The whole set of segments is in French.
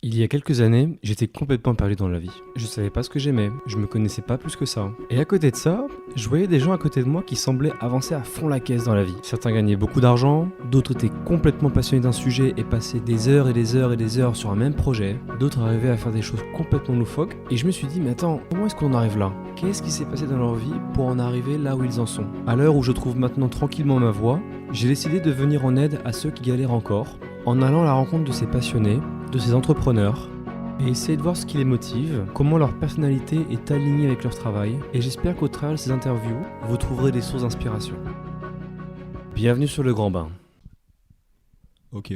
Il y a quelques années, j'étais complètement perdu dans la vie. Je savais pas ce que j'aimais, je me connaissais pas plus que ça. Et à côté de ça, je voyais des gens à côté de moi qui semblaient avancer à fond la caisse dans la vie. Certains gagnaient beaucoup d'argent, d'autres étaient complètement passionnés d'un sujet et passaient des heures et des heures et des heures sur un même projet, d'autres arrivaient à faire des choses complètement loufoques, et je me suis dit, mais attends, comment est-ce qu'on arrive là? Qu'est-ce qui s'est passé dans leur vie pour en arriver là où ils en sont? À l'heure où je trouve maintenant tranquillement ma voie, j'ai décidé de venir en aide à ceux qui galèrent encore, en allant à la rencontre de ces passionnés, de ces entrepreneurs, et essayer de voir ce qui les motive, comment leur personnalité est alignée avec leur travail, et j'espère qu'au travers de ces interviews, vous trouverez des sources d'inspiration. Bienvenue sur le Grand Bain. Ok,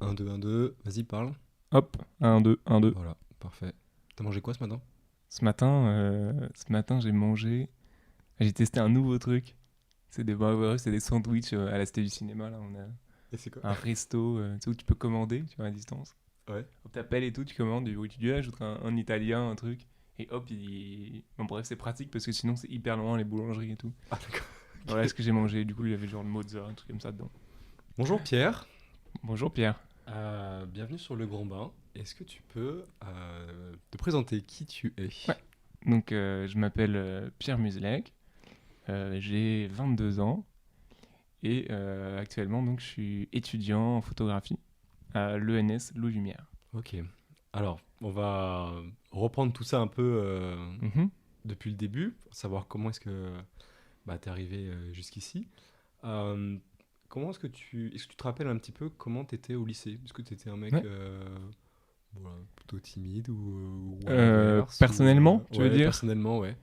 1, 2, 1, 2, vas-y parle. Hop, 1, 2, 1, 2. Voilà, parfait. T'as mangé quoi ce matin? Ce matin, j'ai testé un nouveau truc. C'est des sandwichs à la Cité du Cinéma. Là, on a Et c'est quoi? un resto tu sais, où tu peux commander, tu vois, à distance. Ouais. On t'appelle et tout, tu commandes, et tu dis, ajouter un italien, un truc. Et hop, bon, bref, c'est pratique parce que sinon c'est hyper loin les boulangeries et tout. Ah d'accord. Voilà ce que j'ai mangé. Du coup, il y avait genre le mozza, un truc comme ça dedans. Bonjour Pierre. Bonjour Pierre. Bienvenue sur le Grand Bain. Est-ce que tu peux te présenter qui tu es? Ouais. Donc, je m'appelle Pierre Muzelec. J'ai 22 ans. Et actuellement, donc, je suis étudiant en photographie à l'ENS Louis Lumière. Ok. Alors, on va reprendre tout ça un peu Mhm. depuis le début, pour savoir comment est-ce que t'es arrivé jusqu'ici. Euh, Comment est-ce que tu te rappelles un petit peu comment tu étais au lycée? Est-ce que tu étais un mec Ouais. voilà, plutôt timide ou à l'inverse Personnellement, tu veux ouais, dire personnellement, ouais.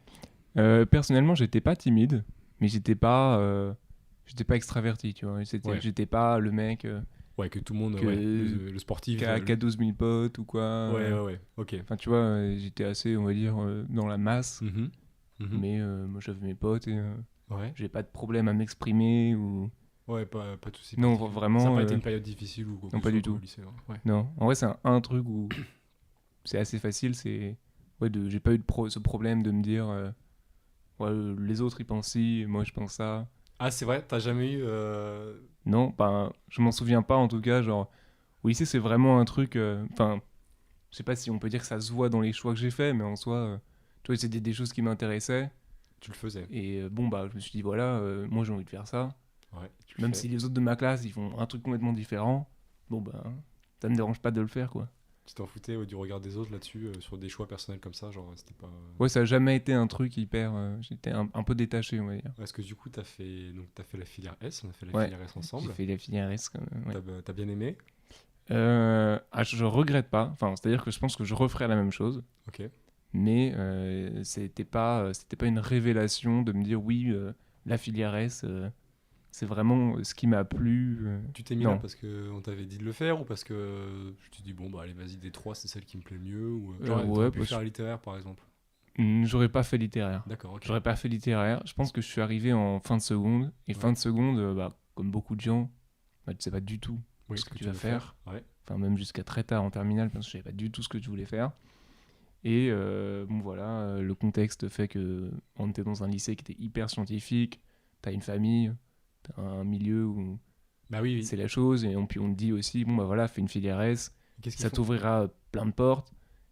Personnellement, j'étais pas timide, mais j'étais pas extraverti, tu vois. Ouais. J'étais pas le mec Ouais, que tout le monde, que, ouais, le sportif. qui a 12 000 potes ou quoi. Ouais, ouais, ouais, ok. Enfin, tu vois, j'étais assez, on va dire, dans la masse, Mhm, mhm. mais moi j'avais mes potes et Ouais. j'avais pas de problème à m'exprimer ou. Ouais, pas de soucis Non, particuliers. Ça n'a vraiment. pas été une période difficile ou quoi Non, que ce pas soit du quoi, au tout. lycée, hein. Ouais. Non, en vrai, c'est un truc où c'est assez facile. J'ai pas eu ce problème de me dire, ouais, les autres ils pensent ci, moi je pense ça. Ah, c'est vrai, t'as jamais eu. Non, ben, je m'en souviens pas en tout cas. Genre, au lycée, c'est vraiment un truc. Enfin, je sais pas si on peut dire que ça se voit dans les choix que j'ai faits, mais en soi, tu vois, c'était des choses qui m'intéressaient. Tu le faisais. Et bon, bah, je me suis dit, voilà, moi j'ai envie de faire ça. Ouais, tu le Même fais. si les autres de ma classe, ils font un truc complètement différent, bon, bah, ça me dérange pas de le faire, quoi. Tu t'en foutais du regard des autres là-dessus, sur des choix personnels comme ça, genre c'était pas. Ouais, ça a jamais été un truc hyper. J'étais un peu détaché, on va dire. Est-ce que du coup t'as fait la filière S, on a fait la Ouais, filière S j'ai ensemble. fait la filière S quand même. Ouais. T'as bien aimé? Je regrette pas. Enfin, c'est-à-dire que je pense que je referais la même chose. Ok. Mais c'était pas une révélation de me dire oui, la filière S, c'est vraiment ce qui m'a plu. Tu t'es mis là Non. parce qu'on t'avait dit de le faire ou parce que je te dis bon bah allez vas-y des trois c'est celle qui me plaît le mieux ou genre Ouais, t'aurais pu faire littéraire par exemple. J'aurais pas fait littéraire. D'accord, ok. J'aurais pas fait littéraire. Je pense que je suis arrivé en fin de seconde. Et Ouais. fin de seconde, bah, comme beaucoup de gens, bah, tu sais pas du tout Oui, ce que tu veux vas faire. Ouais. Enfin, même jusqu'à très tard en terminale, parce que je savais pas du tout ce que tu voulais faire. Et bon voilà, le contexte fait que on était dans un lycée qui était hyper scientifique, t'as une famille, t'as un milieu où Bah oui, c'est oui. la chose, et puis on te dit aussi, bon bah voilà, fais une filière S, Qu'est-ce qu'ils ça font? t'ouvrira plein de portes,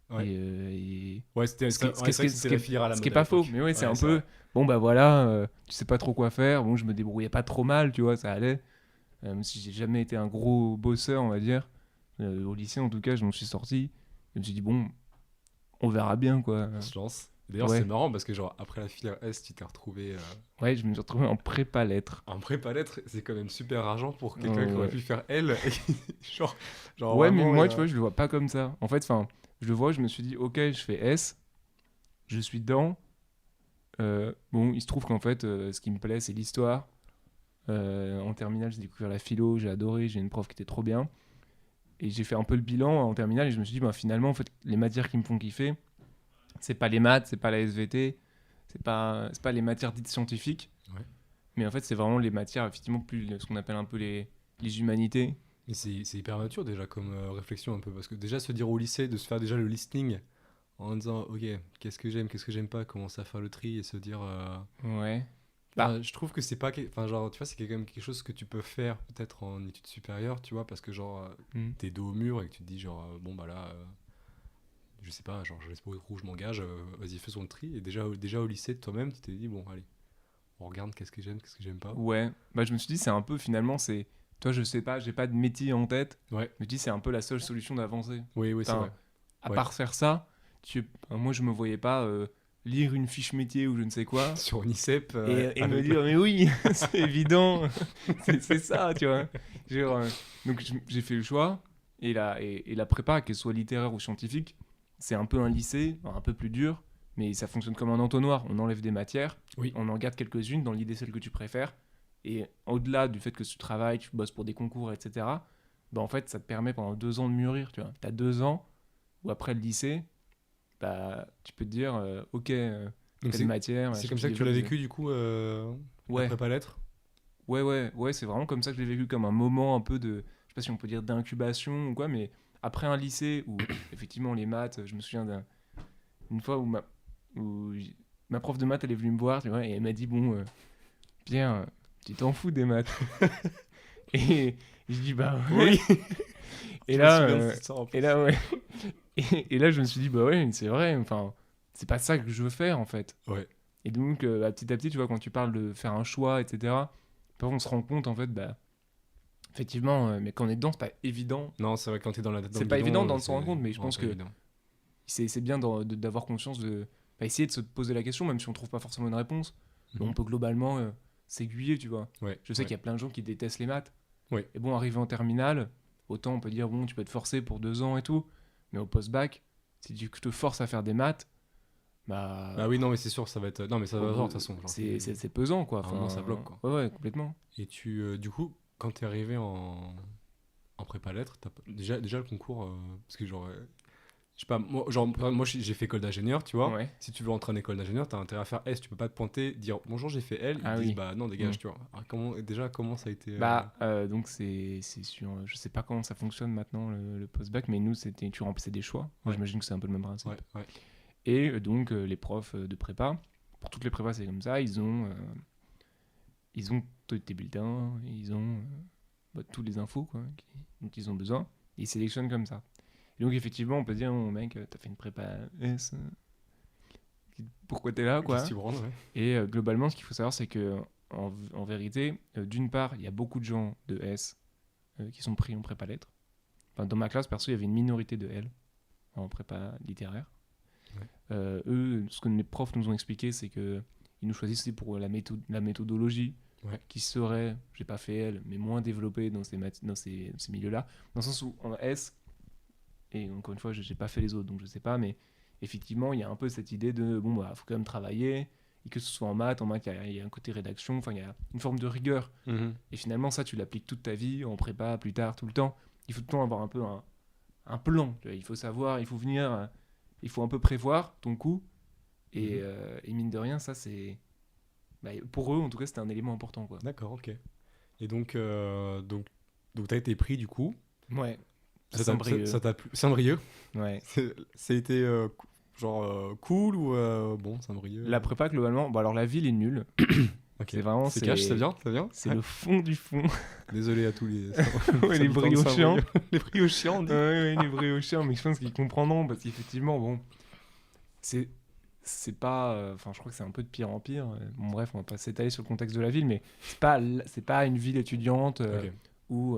Ouais. et Ouais, c'était ce qui, ouais, c'est vrai que c'était la filière à la ce mode qui est à pas faux, l'époque. mais ouais, c'est Ouais, un c'est peu, vrai. bon bah voilà, tu sais pas trop quoi faire, bon je me débrouillais pas trop mal, tu vois, ça allait, même si j'ai jamais été un gros bosseur, on va dire, au lycée en tout cas, je m'en suis sorti, je me suis dit bon, on verra bien quoi. On se lance. D'ailleurs, c'est Ouais. marrant parce que genre après la filière S, tu t'es retrouvé Ouais, je me suis retrouvé en prépa lettres. en prépa lettres, c'est quand même super argent pour quelqu'un qui aurait Ouais. pu faire L genre Ouais, mais vraiment moi, tu vois, je le vois pas comme ça. En fait, enfin, je le vois, je me suis dit, ok, je fais S, je suis dedans. Bon, il se trouve qu'en fait, ce qui me plaît, c'est l'histoire. En terminale, j'ai découvert la philo, j'ai adoré, j'ai une prof qui était trop bien. Et j'ai fait un peu le bilan en terminale et je me suis dit, bah, finalement, en fait, les matières qui me font kiffer, c'est pas les maths, c'est pas la SVT, c'est pas les matières dites scientifiques, Ouais. mais en fait, c'est vraiment les matières, effectivement, plus ce qu'on appelle un peu les humanités. Mais c'est hyper mature déjà comme réflexion un peu parce que déjà se dire au lycée de se faire déjà le listing en disant ok qu'est-ce que j'aime pas, commencer à faire le tri et se dire Ouais. Bah, je trouve que c'est pas enfin genre tu vois c'est quand même quelque chose que tu peux faire peut-être en études supérieures tu vois parce que genre hmm. t'es dos au mur et que tu te dis genre bon bah là je sais pas, genre je laisse pas au trou, je m'engage, vas-y fais son tri. Et déjà au lycée, toi-même, tu t'es dit, bon, allez, on regarde qu'est-ce que j'aime pas. Ouais, bah je me suis dit, c'est un peu finalement, c'est. Toi, je sais pas, j'ai pas de métier en tête. Ouais, Je me dis, c'est un peu la seule solution d'avancer. oui, c'est Enfin, vrai. à Ouais. part faire ça, moi, je me voyais pas lire une fiche métier ou je ne sais quoi Sur Unicep, et me avec dire, mais oui, c'est évident, c'est ça, tu vois. Genre, donc, j'ai fait le choix. Et la prépa, qu'elle soit littéraire ou scientifique, c'est un peu un lycée, un peu plus dur, mais ça fonctionne comme un entonnoir. On enlève des matières, Oui. on en garde quelques-unes, dans l'idée celle que tu préfères. Et au-delà du fait que tu travailles, tu bosses pour des concours, etc., bah en fait, ça te permet pendant 2 ans de mûrir, tu vois. Tu as 2 ans où après le lycée, bah, tu peux te dire, ok, Donc telle matière, c'est machin, comme tu ça que tu l'as développes vécu du coup, la Ouais, prépa lettres. ouais, c'est vraiment comme ça que je l'ai vécu, comme un moment un peu de, je sais pas si on peut dire d'incubation ou quoi, mais après un lycée où effectivement les maths, je me souviens d'une fois où ma prof de maths elle est venue me voir, tu vois, et elle m'a dit bon, Pierre, tu t'en fous des maths. Et je dis bah ouais. Oui. Et Je me là, souviens de cette histoire en et plus. là ouais. Et là je me suis dit bah ouais, c'est vrai. Enfin, c'est pas ça que je veux faire en fait. Ouais. Et donc bah, petit à petit, tu vois, quand tu parles de faire un choix, etc. Parfois on se rend compte en fait, bah effectivement, mais quand on est dedans, c'est pas évident. Non, c'est vrai que quand t'es dans C'est le pas évident guidon, d'en se c'est rendre compte, mais je non, pense pas que évident. c'est bien d'avoir conscience de bah, essayer de se poser la question, même si on trouve pas forcément une réponse. Mais on Mhm. peut globalement s'aiguiller, tu vois. Ouais. Je sais Ouais. qu'il y a plein de gens qui détestent les maths. Ouais. Et bon, arrivé en terminale, autant on peut dire, bon, tu peux te forcer pour 2 ans et tout, mais au post-bac, si tu te forces à faire des maths, Bah bah, oui, non, mais c'est sûr, ça va être. Non, mais ça au va voir de bout, toute façon. Genre, c'est pesant, quoi. à un moment, ça Enfin, bloque, quoi. ouais, complètement. Et du coup, quand t'es arrivé en prépa lettres, déjà le concours, parce que genre, je sais pas, moi j'ai fait école d'ingénieur, tu vois. Ouais. Si tu veux rentrer en école d'ingénieur, t'as intérêt à faire S, tu peux pas te pointer, dire bonjour, j'ai fait L, ils te Ah disent oui. bah non, Mm. dégage, tu vois. Alors, comment ça a été. Donc c'est sur, je sais pas comment ça fonctionne maintenant le post-bac, mais nous c'était, tu remplissais des choix. Moi Ouais. j'imagine que c'est un peu le même principe. Ouais, ouais. Et donc les profs de prépa, pour toutes les prépas c'est comme ça, ils ont tes bulletins, ils ont tous les infos quoi, dont ils ont besoin, et ils sélectionnent comme ça. Et donc effectivement on peut dire, oh, mec, t'as fait une prépa S, pourquoi t'es là Qu'est-ce que quoi. tu branles, ouais. Et globalement ce qu'il faut savoir c'est que en vérité, d'une part il y a beaucoup de gens de S qui sont pris en prépa lettres. Enfin, dans ma classe perso il y avait une minorité de L en prépa littéraire. Ouais. Eux, ce que mes profs nous ont expliqué, c'est que ils nous choisissaient pour la méthodologie Ouais. qui serait, j'ai pas fait elle, mais moins développée dans ces milieux-là. Dans le sens où en S, et encore une fois, j'ai pas fait les autres, donc je sais pas, mais effectivement, il y a un peu cette idée de bon, bah, faut quand même travailler, et que ce soit en maths, il y a un côté rédaction, enfin, il y a une forme de rigueur. Mhm. Et finalement, ça, tu l'appliques toute ta vie, en prépa, plus tard, tout le temps. Il faut tout le temps avoir un peu un plan. Tu vois. Il faut savoir, il faut venir, il faut un peu prévoir ton coup. Et, Mhm. et mine de rien, ça, c'est. Bah, pour eux, en tout cas, c'était un élément important. Quoi. D'accord, ok. Et donc t'as été pris du coup. Ouais. Ça Saint-Brieuc. t'a plu. Saint-Brieuc. Ouais. Ça a été genre cool ou bon, Saint-Brieuc. La prépa, globalement, bon, alors la ville est nulle. Ok. C'est vraiment. C'est cash, ça vient, ça vient. C'est Ouais. le fond du fond. Désolé à tous les. Ouais, les habitants de briochiens. Saint-Brieuc. Les briochiens, on dit. Ouais, les briochiens, mais je pense qu'ils comprendront parce qu'effectivement, bon. C'est. C'est pas. Enfin, je crois que c'est un peu de pire en pire. Bon, bref, on va pas s'étaler sur le contexte de la ville, mais c'est pas une ville étudiante Ok. où.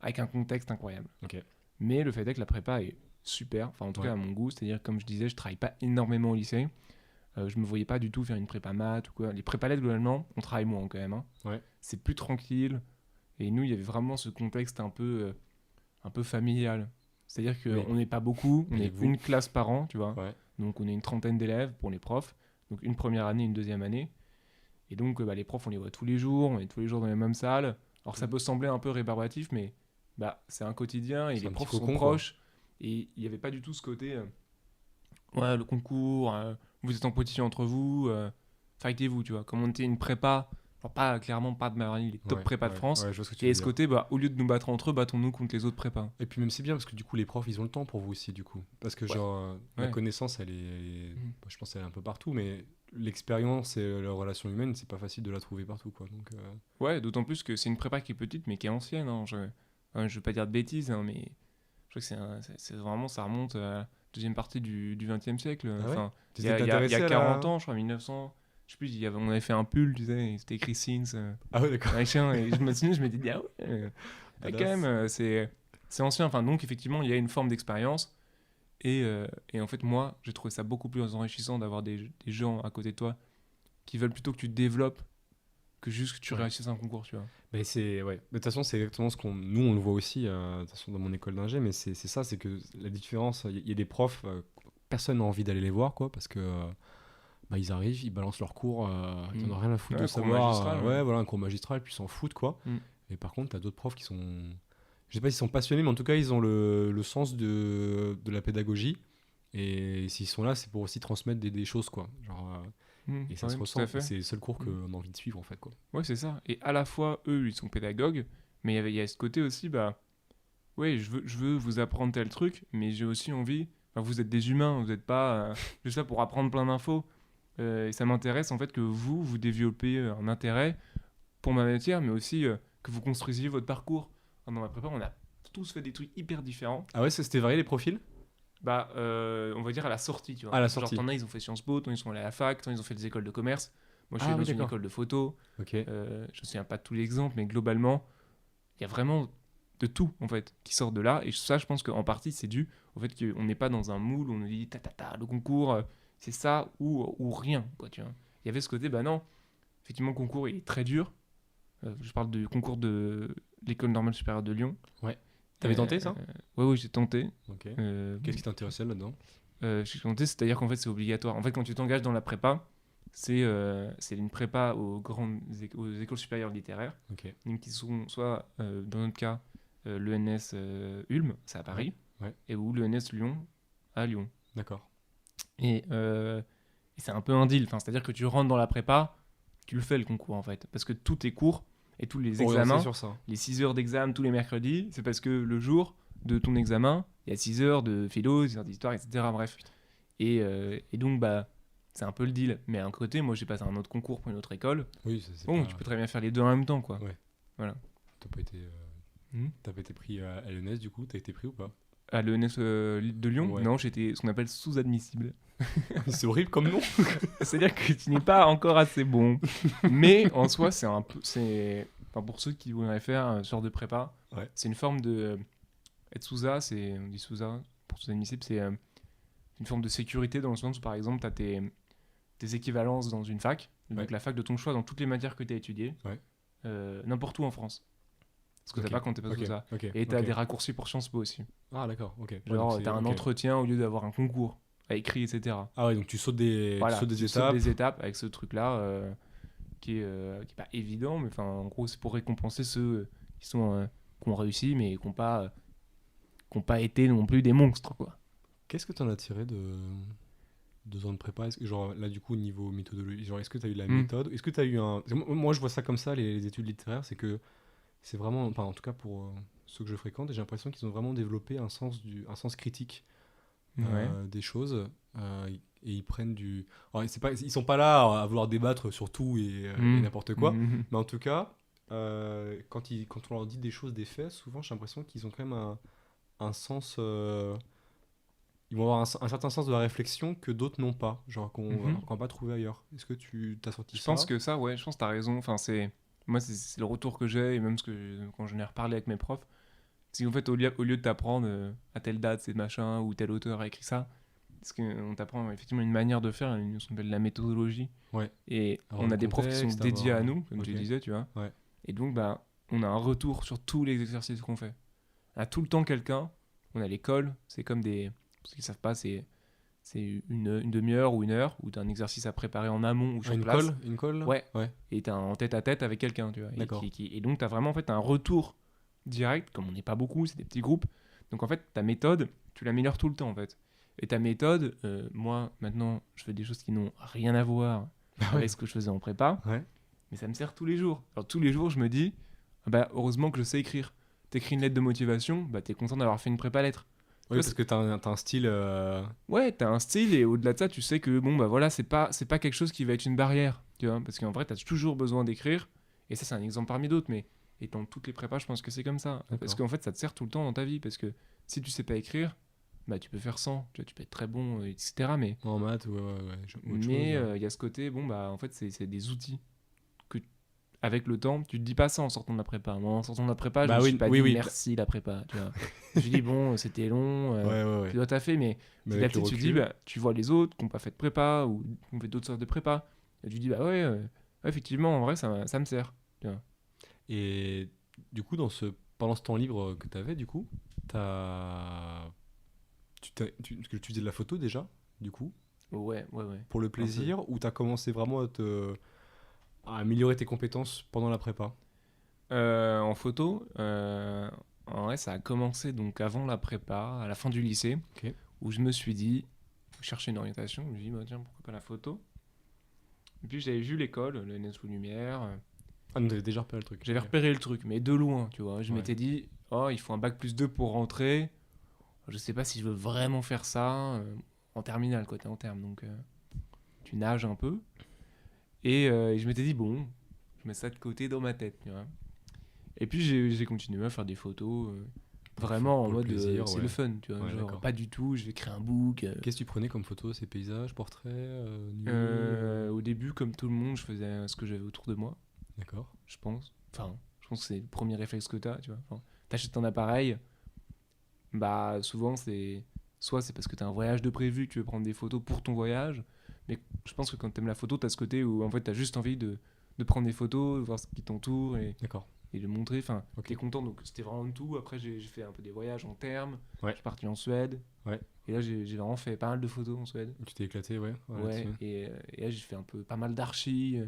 Avec un contexte incroyable. Ok. Mais le fait est que la prépa est super, enfin en tout Ouais. cas à mon goût, c'est-à-dire comme je disais, je travaille pas énormément au lycée, je me voyais pas du tout faire une prépa maths ou quoi. Les prépa lettres globalement, on travaille moins quand même, hein. Ouais. C'est plus tranquille, et nous il y avait vraiment ce contexte un peu familial. C'est-à-dire Oui. qu'on n'est pas beaucoup, on Et est vous une classe par an, tu vois, Ouais. donc on est une trentaine d'élèves pour les profs, donc une première année, une deuxième année, et donc bah, les profs on les voit tous les jours, on est tous les jours dans les mêmes salles. Alors ça peut sembler un peu rébarbatif, mais bah, c'est un quotidien et C'est les un petit profs sont cocon, quoi. proches. Et il n'y avait pas du tout ce côté ouais, le concours, vous êtes en compétition entre vous, fightez-vous, tu vois. Comme on était une prépa, genre pas clairement pas de Marigny, les top Ouais, prépas de ouais, France. ouais, je vois ce que tu Et veux à ce dire. côté, bah, au lieu de nous battre entre eux, battons-nous contre les autres prépas. Et puis même c'est bien parce que du coup les profs ils ont le temps pour vous aussi du coup. Parce que Ouais. genre la Ouais. connaissance je pense qu'elle est un peu partout mais l'expérience et la relation humaine c'est pas facile de la trouver partout quoi. Donc Ouais, d'autant plus que c'est une prépa qui est petite mais qui est ancienne. Je veux pas dire de bêtises, hein, mais je crois que c'est vraiment, ça remonte à deuxième partie du XXe siècle. Ah ouais Enfin, il y T'étais a, il y a- il y intéressé a à 40 ans, je crois, 1900. Je sais plus, on avait fait un pull, tu sais, et c'était écrit Sins, Ah ouais, d'accord. machin, et je me souviens, je m'étais dit, ah ouais, quand Badass. même, c'est ancien. Enfin, donc, effectivement, il y a une forme d'expérience. Et en fait, moi, j'ai trouvé ça beaucoup plus enrichissant d'avoir des gens à côté de toi qui veulent plutôt que tu te développes que juste que tu Ouais. réussisses un concours, tu vois. Mais c'est ouais. De toute façon, c'est exactement ce qu'on nous on le voit aussi de toute façon dans mon école d'ingé, mais c'est ça, c'est que la différence, il y a des profs, personne n'a envie d'aller les voir quoi, parce que bah, ils arrivent, ils balancent leurs cours, ils en ont rien à foutre Ouais, de cours savoir. magistral, ouais. Ouais, voilà, un cours magistral, puis ils s'en foutent quoi. Mm. Et par contre, t'as d'autres profs qui sont, je sais pas s'ils sont passionnés, mais en tout cas, ils ont le sens de la pédagogie. Et s'ils sont là, c'est pour aussi transmettre des choses quoi. Genre, et ça Ouais, se tout ressent. à fait. C'est le seul cours Mm. qu'on a envie de suivre en fait quoi. Ouais, c'est ça. Et à la fois, eux, ils sont pédagogues, mais il y a ce côté aussi, bah, ouais, je veux vous apprendre tel truc, mais j'ai aussi envie. Enfin, vous êtes des humains, vous n'êtes pas juste là pour apprendre plein d'infos. Et ça m'intéresse en fait que vous développez un intérêt pour ma matière, mais aussi que vous construisiez votre parcours. Dans ma prépa, on a tous fait des trucs hyper différents. Ah ouais, c'était varié les profils. Bah, on va dire à la sortie, tu vois. À la Genre, sortie. t'en as, ils ont fait Sciences Po, t'en as, ils sont allés à la fac, t'en as, ils ont fait des écoles de commerce. Moi, je suis Ah dans oui, une d'accord. école de photo. Ok. Je me souviens pas de tous les exemples, mais globalement, il y a vraiment de tout, en fait, qui sort de là. Et ça, je pense qu'en partie, c'est dû au fait qu'on n'est pas dans un moule où on nous dit, le concours, c'est ça ou rien, quoi, tu vois. Il y avait ce côté, bah non, effectivement, le concours, il est très dur. Je parle du concours de l'École normale supérieure de Lyon. Ouais. T'avais tenté ça? Ouais, j'ai tenté. Ok. Euh, Qu'est-ce qui t'intéressait là-dedans? j'ai tenté, c'est-à-dire qu'en fait, c'est obligatoire. En fait, quand tu t'engages dans la prépa, c'est une prépa aux écoles supérieures littéraires, Ok. donc qui sont soit, dans notre cas, l'ENS Ulm, c'est à Paris, Ouais. et ou l'ENS Lyon, à Lyon. D'accord. Et c'est un peu un deal, enfin, c'est-à-dire que tu rentres dans la prépa, tu le fais le concours en fait, parce que tous tes cours et tous les Orienté examens, sur ça. les 6 heures d'examen tous les mercredis, c'est parce que le jour de ton examen, il y a 6 heures de philo, 6 heures d'histoire, etc. Bref. Et donc, bah, c'est un peu le deal. Mais à un côté, moi, j'ai passé un autre concours pour une autre école. Oui, c'est Bon, pas... tu peux très bien faire les deux en même temps, quoi. Ouais. Voilà. T'as pas été, t'as pas été pris à l'ENS du coup? T'as été pris ou pas? À l'ENS de Lyon, Ouais. non, j'étais ce qu'on appelle sous-admissible. C'est horrible comme nom. C'est-à-dire que tu n'es pas encore assez bon. Mais en soi, c'est un peu. Enfin, pour ceux qui voudraient faire un genre de prépa, Ouais. c'est une forme de. Être sous-A, on dit sous-A pour sous-admissible, c'est une forme de sécurité dans le sens où, par exemple, tu as tes équivalences dans une fac, donc Ouais. la fac de ton choix dans toutes les matières que tu as étudiées, Ouais. N'importe où en France. Parce que Ok. t'as pas quand t'es pas Ok. sous-A. Ok. Et tu as Ok. des raccourcis pour Sciences Po aussi. Ah d'accord. Ok. Ouais, Genre, donc c'est- tu as un ok. entretien au lieu d'avoir un concours à écrit, etc. Ah ouais, donc tu sautes des, Voilà, tu sautes des tu sautes étapes. des étapes avec ce truc-là qui est pas évident, mais enfin, en gros, c'est pour récompenser ceux qui ont réussi, mais qui n'ont pas été non plus des monstres, quoi. Qu'est-ce que t'en as tiré de 2 ans de prépa? Est-ce que, genre là du coup niveau méthodologie, genre est-ce que t'as eu la Mm. méthode? Est-ce que t'as eu un... parce que moi je vois ça comme ça les études littéraires, c'est que c'est vraiment, enfin en tout cas pour ceux que je fréquente, j'ai l'impression qu'ils ont vraiment développé un sens critique des choses et ils prennent du... Alors, c'est pas, ils sont pas là à vouloir débattre sur tout et n'importe quoi, mais en tout cas quand on leur dit des choses, des faits, souvent j'ai l'impression qu'ils ont quand même un sens... ils vont avoir un certain sens de la réflexion que d'autres n'ont pas, genre qu'on n'a pas trouvé ailleurs. Est-ce que tu t'as sorti Je ça? pense que ça, ouais, je pense que t'as raison. Enfin, moi, c'est le retour que j'ai, et même quand j'en ai reparlé avec mes profs, c'est qu'en fait, au lieu de t'apprendre à telle date, c'est machin, ou tel auteur a écrit ça, parce qu'on t'apprend effectivement une manière de faire, ce qu'on appelle la méthodologie. Ouais. Et Avoir on le a des profs qui sont contexte, dédiés avoir- à nous, comme tu Ok. disais, tu vois. Ouais. Et donc, bah, on a un retour sur tous les exercices qu'on fait. On a tout le temps quelqu'un, on a l'école, c'est comme des... Pour ceux qui ne savent pas, c'est une demi-heure ou une heure où tu as un exercice à préparer en amont ou sur place. Une colle là? Ouais. Ouais. Et tu es en tête-à-tête avec quelqu'un, tu vois. D'accord. Et donc, tu as vraiment en fait un retour direct, comme on n'est pas beaucoup, c'est des petits groupes. Donc, en fait, ta méthode, tu l'améliores tout le temps, en fait. Et ta méthode, moi, maintenant, je fais des choses qui n'ont rien à voir avec ce que je faisais en prépa, Ouais. mais ça me sert tous les jours. Alors, tous les jours, je me dis, ah bah, heureusement que je sais écrire. T'écris une lettre de motivation, bah, t'es content d'avoir fait une prépa lettre. Oui, parce que t'as un style. Ouais, t'as un style et au-delà de ça, tu sais que bon bah voilà, c'est pas quelque chose qui va être une barrière, tu vois, parce qu'en vrai, t'as toujours besoin d'écrire. Et ça, c'est un exemple parmi d'autres, mais dans toutes les prépas, je pense que c'est comme ça, parce D'accord. qu'en fait, ça te sert tout le temps dans ta vie, parce que si tu sais pas écrire, bah tu peux faire sans, tu vois, tu peux être très bon, etc. Mais En maths, ouais. Autre mais chose, il y a ce côté, bon bah en fait c'est des outils que avec le temps, tu te dis pas ça en sortant de la prépa. Moi en sortant de la prépa, je Bah me oui, suis pas oui, dit oui. merci la prépa, tu vois. Je me suis dit bon, c'était long, Ouais. tu dois taffer, mais Mais petit à avec le petit tu te dis recul. bah tu vois les autres qui n'ont pas fait de prépa ou qui ont fait d'autres sortes de prépa, et tu te dis bah ouais, effectivement en vrai ça me sert, tu vois. Et du coup, pendant ce temps libre que tu avais, du coup, t'as... Parce que tu faisais de la photo déjà, du coup, Ouais, pour le un peu. plaisir, ou t'as commencé vraiment à améliorer tes compétences pendant la prépa? En photo, en vrai, ça a commencé donc avant la prépa, à la fin du lycée, Ok. où je me suis dit, je cherchais une orientation, je me suis dit, bah, tiens, pourquoi pas la photo. Et puis j'avais vu l'école, le NS sous Lumière, Ah, donc t'avais déjà repéré le truc. j'avais Ok. repéré le truc, mais de loin, tu vois. Je Ouais. m'étais dit, oh, il faut un bac plus 2 pour rentrer. Je sais pas si je veux vraiment faire ça. En terminale, quoi, t'es en terme, donc tu nages un peu. Et je m'étais dit, bon, je mets ça de côté dans ma tête, tu vois. Et puis j'ai continué à faire des photos, vraiment en Pour le mode plaisir, c'est ouais. le fun, tu vois. Ouais, Genre d'accord. pas du tout, je vais créer un book. Qu'est-ce que tu prenais comme photo? Ces paysages, portraits, nus, Au début, comme tout le monde, je faisais ce que j'avais autour de moi, D'accord. je pense. Enfin, je pense que c'est le premier réflexe que t'as, tu vois. Enfin, t'achètes un appareil, bah souvent soit c'est parce que t'as un voyage de prévu, que tu veux prendre des photos pour ton voyage, mais je pense que quand t'aimes la photo, t'as ce côté où en fait t'as juste envie de prendre des photos, de voir ce qui t'entoure D'accord. et de montrer. Enfin, Ok. t'es content, donc c'était vraiment de tout. Après, j'ai fait un peu des voyages en terme. Ouais. Je suis parti en Suède. Ouais. Et là, j'ai vraiment fait pas mal de photos en Suède. Tu t'es éclaté, ouais. Ouais. Là-dessus. Et là, j'ai fait un peu pas mal d'archi,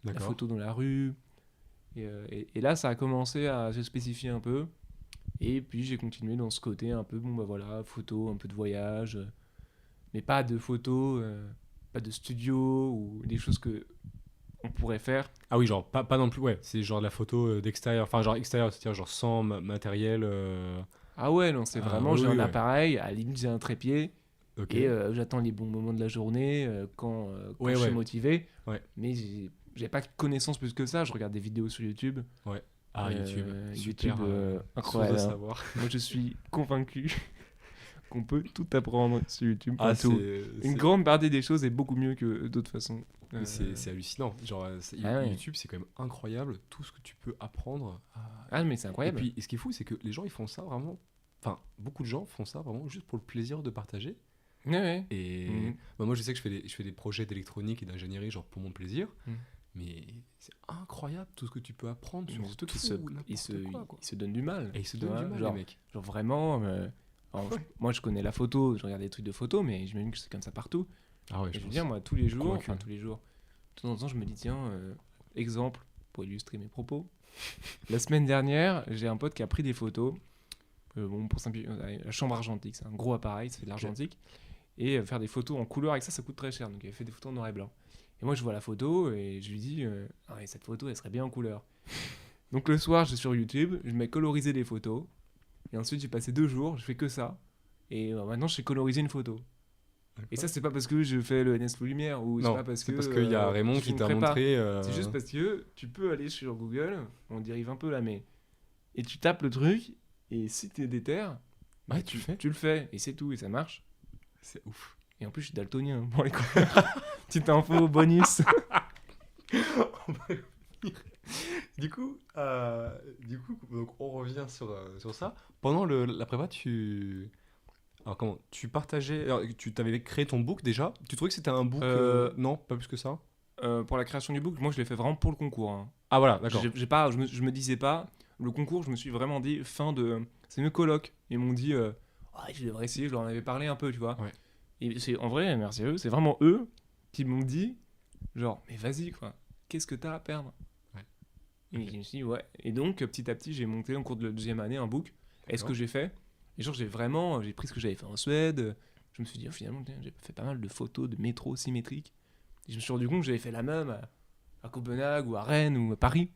la D'accord. photo dans la rue. Et là, ça a commencé à se spécifier un peu. Et puis, j'ai continué dans ce côté un peu, bon, bah voilà, photo, un peu de voyage. Mais pas de photos, pas de studio ou des choses que on pourrait faire. Ah oui, genre pas non plus, ouais, c'est genre de la photo d'extérieur, enfin genre extérieur, c'est-à-dire genre sans matériel. Ah ouais, non, c'est Ah vraiment, oui, j'ai oui, un ouais. appareil, à la limite, j'ai un trépied. Ok. Et j'attends les bons moments de la journée quand Ouais, je suis ouais. motivé. Ouais. Mais j'ai pas de connaissances plus que ça. Je regarde des vidéos sur YouTube. Ouais. Ah, YouTube. YouTube, Super. Chose incroyable. à Hein. savoir. Moi, je suis convaincu qu'on peut tout apprendre sur YouTube. Ah, Enfin, tout. Une grande partie des choses est beaucoup mieux que d'autres façons. Mais c'est hallucinant. Genre, Ah ouais. YouTube, c'est quand même incroyable tout ce que tu peux apprendre. Ah, mais c'est Et incroyable. puis, et ce qui est fou, c'est que les gens, ils font ça vraiment. Enfin, beaucoup de gens font ça vraiment juste pour le plaisir de partager. Ouais, ouais. Et Mhm. bah, moi, je sais que je fais des projets d'électronique et d'ingénierie, genre pour mon plaisir. Mhm. Mais c'est incroyable tout ce que tu peux apprendre Mais sur surtout tout, qu'ils n'importe quoi, quoi. se donnent du mal. Et ils se tu donnent vois, du mal, genre, les mecs. genre vraiment. Alors, moi, je connais la photo, je regarde des trucs de photo, mais j'imagine que c'est comme ça partout. Ah ouais, Et je je veux pense. dire, moi, tous les jours, Convaincu. enfin tous les jours, de temps en temps, je me dis, tiens, exemple, pour illustrer mes propos. La semaine dernière, j'ai un pote qui a pris des photos. Bon, pour simplifier, la chambre argentique, c'est un gros appareil, c'est de l'argentique. Et faire des photos en couleur avec ça, ça coûte très cher. Donc, il avait fait des photos en noir et blanc. Et moi, je vois la photo et je lui dis, ah ouais, cette photo, elle serait bien en couleur. Donc, le soir, je suis sur YouTube, je mets coloriser les photos. Et ensuite, j'ai passé 2 jours, je fais que ça. Et maintenant, je sais coloriser une photo. Et ça, c'est pas parce que je fais le NS Full Lumière ou c'est Non, pas parce c'est que parce qu'il y a Raymond je fais qui une t'a prépa. montré. C'est juste parce que tu peux aller sur Google, on dérive un peu là, mais. Et tu tapes le truc, et si t'es déter, Ouais, tu fais. tu le fais, et c'est tout, et ça marche. C'est ouf. Et en plus, je suis daltonien pour les couleurs. Petite info, bonus. Du coup, donc on revient sur ça. Pendant la prépa, alors comment, tu partageais, alors, tu t'avais créé ton book déjà. Tu trouvais que c'était un book non, pas plus que ça. Pour la création du book, moi, je l'ai fait vraiment pour le concours. Hein. Ah voilà, d'accord. Je me disais pas, le concours, je me suis vraiment dit, c'est mes colocs. Ils m'ont dit, ouais, je devrais essayer, je leur en avais parlé un peu, tu vois. Ouais. Et c'est, en vrai, merci à eux, c'est vraiment eux qui m'ont dit, genre, mais vas-y, quoi, qu'est-ce que t'as à perdre? Ouais. Et Ok. je me suis dit, ouais. Et donc, petit à petit, j'ai monté au cours de la deuxième année un book. Et ce que j'ai fait, et genre, j'ai pris ce que j'avais fait en Suède. Je me suis dit, oh, finalement, tiens, j'ai fait pas mal de photos de métro symétriques. Et je me suis rendu compte que j'avais fait la même à Copenhague ou à Rennes ou à Paris.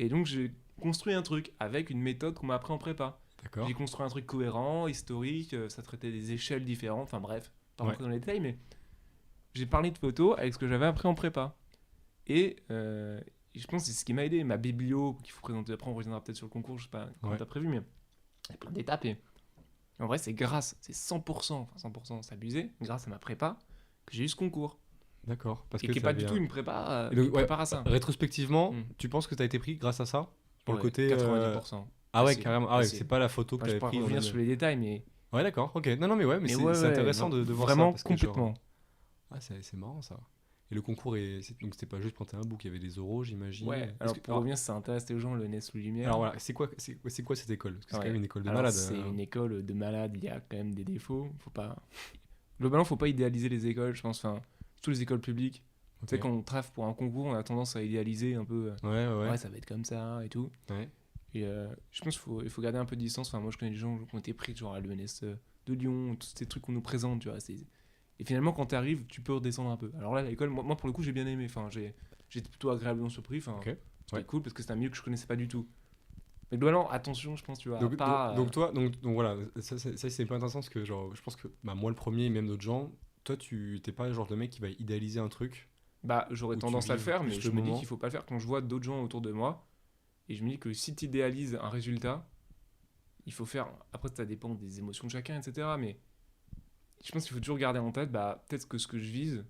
Et donc, j'ai construit un truc avec une méthode qu'on m'a appris en prépa. D'accord. J'ai construit un truc cohérent, historique, ça traitait des échelles différentes, enfin bref, pas Ouais. rentrer dans les détails, mais j'ai parlé de photos avec ce que j'avais appris en prépa. Et je pense que c'est ce qui m'a aidé. Ma biblio, qu'il faut présenter après, on reviendra peut-être sur le concours, je sais pas comment Ouais. t'as prévu, mais il y a plein d'étapes. Et En vrai, c'est 100%, enfin 100%, c'est abusé, grâce à ma prépa, que j'ai eu ce concours. D'accord. Parce Et que qui est pas du tout une prépa Et qui donc, ouais, prépare à ça. rétrospectivement, Mm. tu penses que t'as été pris grâce à ça? Pour le Ouais, côté. 90%. Ah ouais, Facile, carrément. Ah ouais, facile. c'est pas la photo que Enfin, je t'avais pourrais pris en revenir sur les détails, mais Ouais, d'accord, ok. Non, non, mais ouais, mais ouais, c'est ouais, intéressant de voir ça. vraiment Parce que, genre, complètement. ah, c'est marrant ça. Et le concours, donc c'était pas juste pour un book, il y avait des oraux, j'imagine. Ouais, Est-ce alors que- pour revenir, si ça intéresse les gens, le Nestlé Lumière. alors voilà, c'est quoi cette école? Parce que c'est quand Ouais. même une école de Alors, malade. c'est une école de malade, il y a quand même des défauts. Faut pas. Globalement, faut pas idéaliser les écoles, je pense. Enfin, surtout les écoles publiques. Ok. Tu sais, quand on traffe pour un concours, on a tendance à idéaliser un peu. Ouais, ouais, Ouais, ça va être comme ça et tout. ouais. Et je pense qu'il faut garder un peu de distance. Enfin, moi, je connais des gens qui ont été pris genre à l'ENS de Lyon, tous ces trucs qu'on nous présente, tu vois. Et finalement, quand tu arrives, tu peux redescendre un peu. Alors là, l'école, moi, pour le coup, j'ai bien aimé. Enfin, j'étais plutôt agréablement surpris. Enfin, Ok. c'était Ouais. cool parce que c'était un milieu que je connaissais pas du tout. Mais globalement, attention, je pense, tu vois, Donc, pas. donc voilà, ça c'est pas intéressant parce que genre, je pense que bah, moi le premier, et même d'autres gens, toi tu t'es pas le genre de mec qui va idéaliser un truc. Bah, j'aurais Où tu tendance à le vives faire, plus mais le je me dis moment. qu'il faut pas le faire quand je vois d'autres gens autour de moi. Et je me dis que si tu idéalises un résultat, il faut faire. Après, ça dépend des émotions de chacun, etc. Mais je pense qu'il faut toujours garder en tête, bah, peut-être que ce que je vise,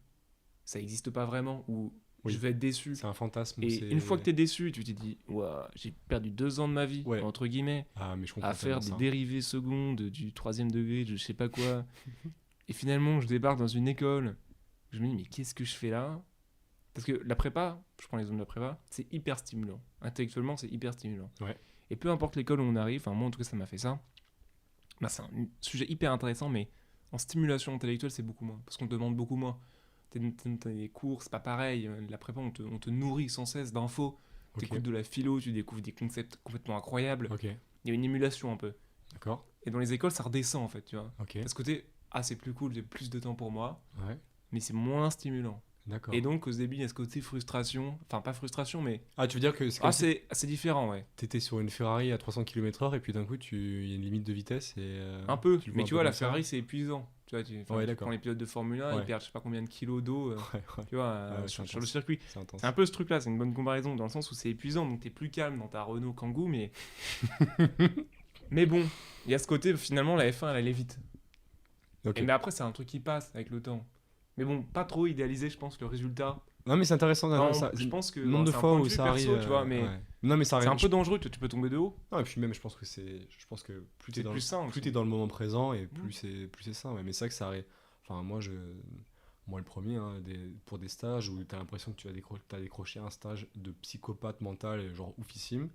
ça n'existe pas vraiment, ou Oui. je vais être déçu. C'est un fantasme. Et une fois que tu es déçu, tu t'es dit, ouah, j'ai perdu 2 ans de ma vie, Ouais. entre guillemets, Ah, mais je comprends à faire tellement des ça. dérivés secondes du 3e degré, de je sais pas quoi. Et finalement, je débarque dans une école. Je me dis, mais qu'est-ce que je fais là? Parce que la prépa, je prends l'exemple de la prépa, c'est hyper stimulant. Intellectuellement, c'est hyper stimulant. Ouais. Et peu importe l'école où on arrive, enfin moi en tout cas ça m'a fait ça, bah, c'est un sujet hyper intéressant, mais en stimulation intellectuelle c'est beaucoup moins. Parce qu'on te demande beaucoup moins. Tes cours, c'est pas pareil. La prépa, on te nourrit sans cesse d'infos. Ok. T'écoutes de la philo, tu découvres des concepts complètement incroyables. Ok. Il y a une émulation un peu. D'accord. Et dans les écoles, ça redescend en fait, tu vois. Ok. Parce que c'est plus cool, j'ai plus de temps pour moi, Ouais. mais c'est moins stimulant. D'accord. Et donc, au début, il y a ce côté frustration. Enfin, pas frustration, mais. Ah, tu veux dire que c'est comme si C'est différent, ouais. t'étais sur une Ferrari à 300 km/h et puis d'un coup, il y a une limite de vitesse et. Un peu. tu le Mais vois tu un vois, peu la comme ça. Ferrari, c'est épuisant. Tu vois, tu d'accord. prends les pilotes de Formule 1, Ouais. ils perdent je sais pas combien de kilos d'eau Ouais, ouais. tu vois, Ouais, sur c'est le intense. circuit. C'est intense. C'est un peu ce truc-là, c'est une bonne comparaison, dans le sens où c'est épuisant, donc t'es plus calme dans ta Renault Kangoo, mais. Mais bon, il y a ce côté, finalement, la F1, elle allait vite. Ok. Mais après, c'est un truc qui passe avec le temps. Mais bon, pas trop idéaliser, je pense, le résultat. Non, mais c'est intéressant. Non, ça, je pense que le nombre de c'est un fois point de où vue ça perso, arrive. tu vois, mais ouais. Non, mais ça c'est arrive. un peu dangereux, tu peux tomber de haut. Non, et puis même, je pense que plus C'est t'es plus sain plus aussi. t'es dans le moment présent et plus c'est ça. Ouais. Mais c'est vrai que ça arrive. Enfin, moi le premier, hein, pour des stages où t'as l'impression que t'as décroché un stage de psychopathe mental, genre oufissime,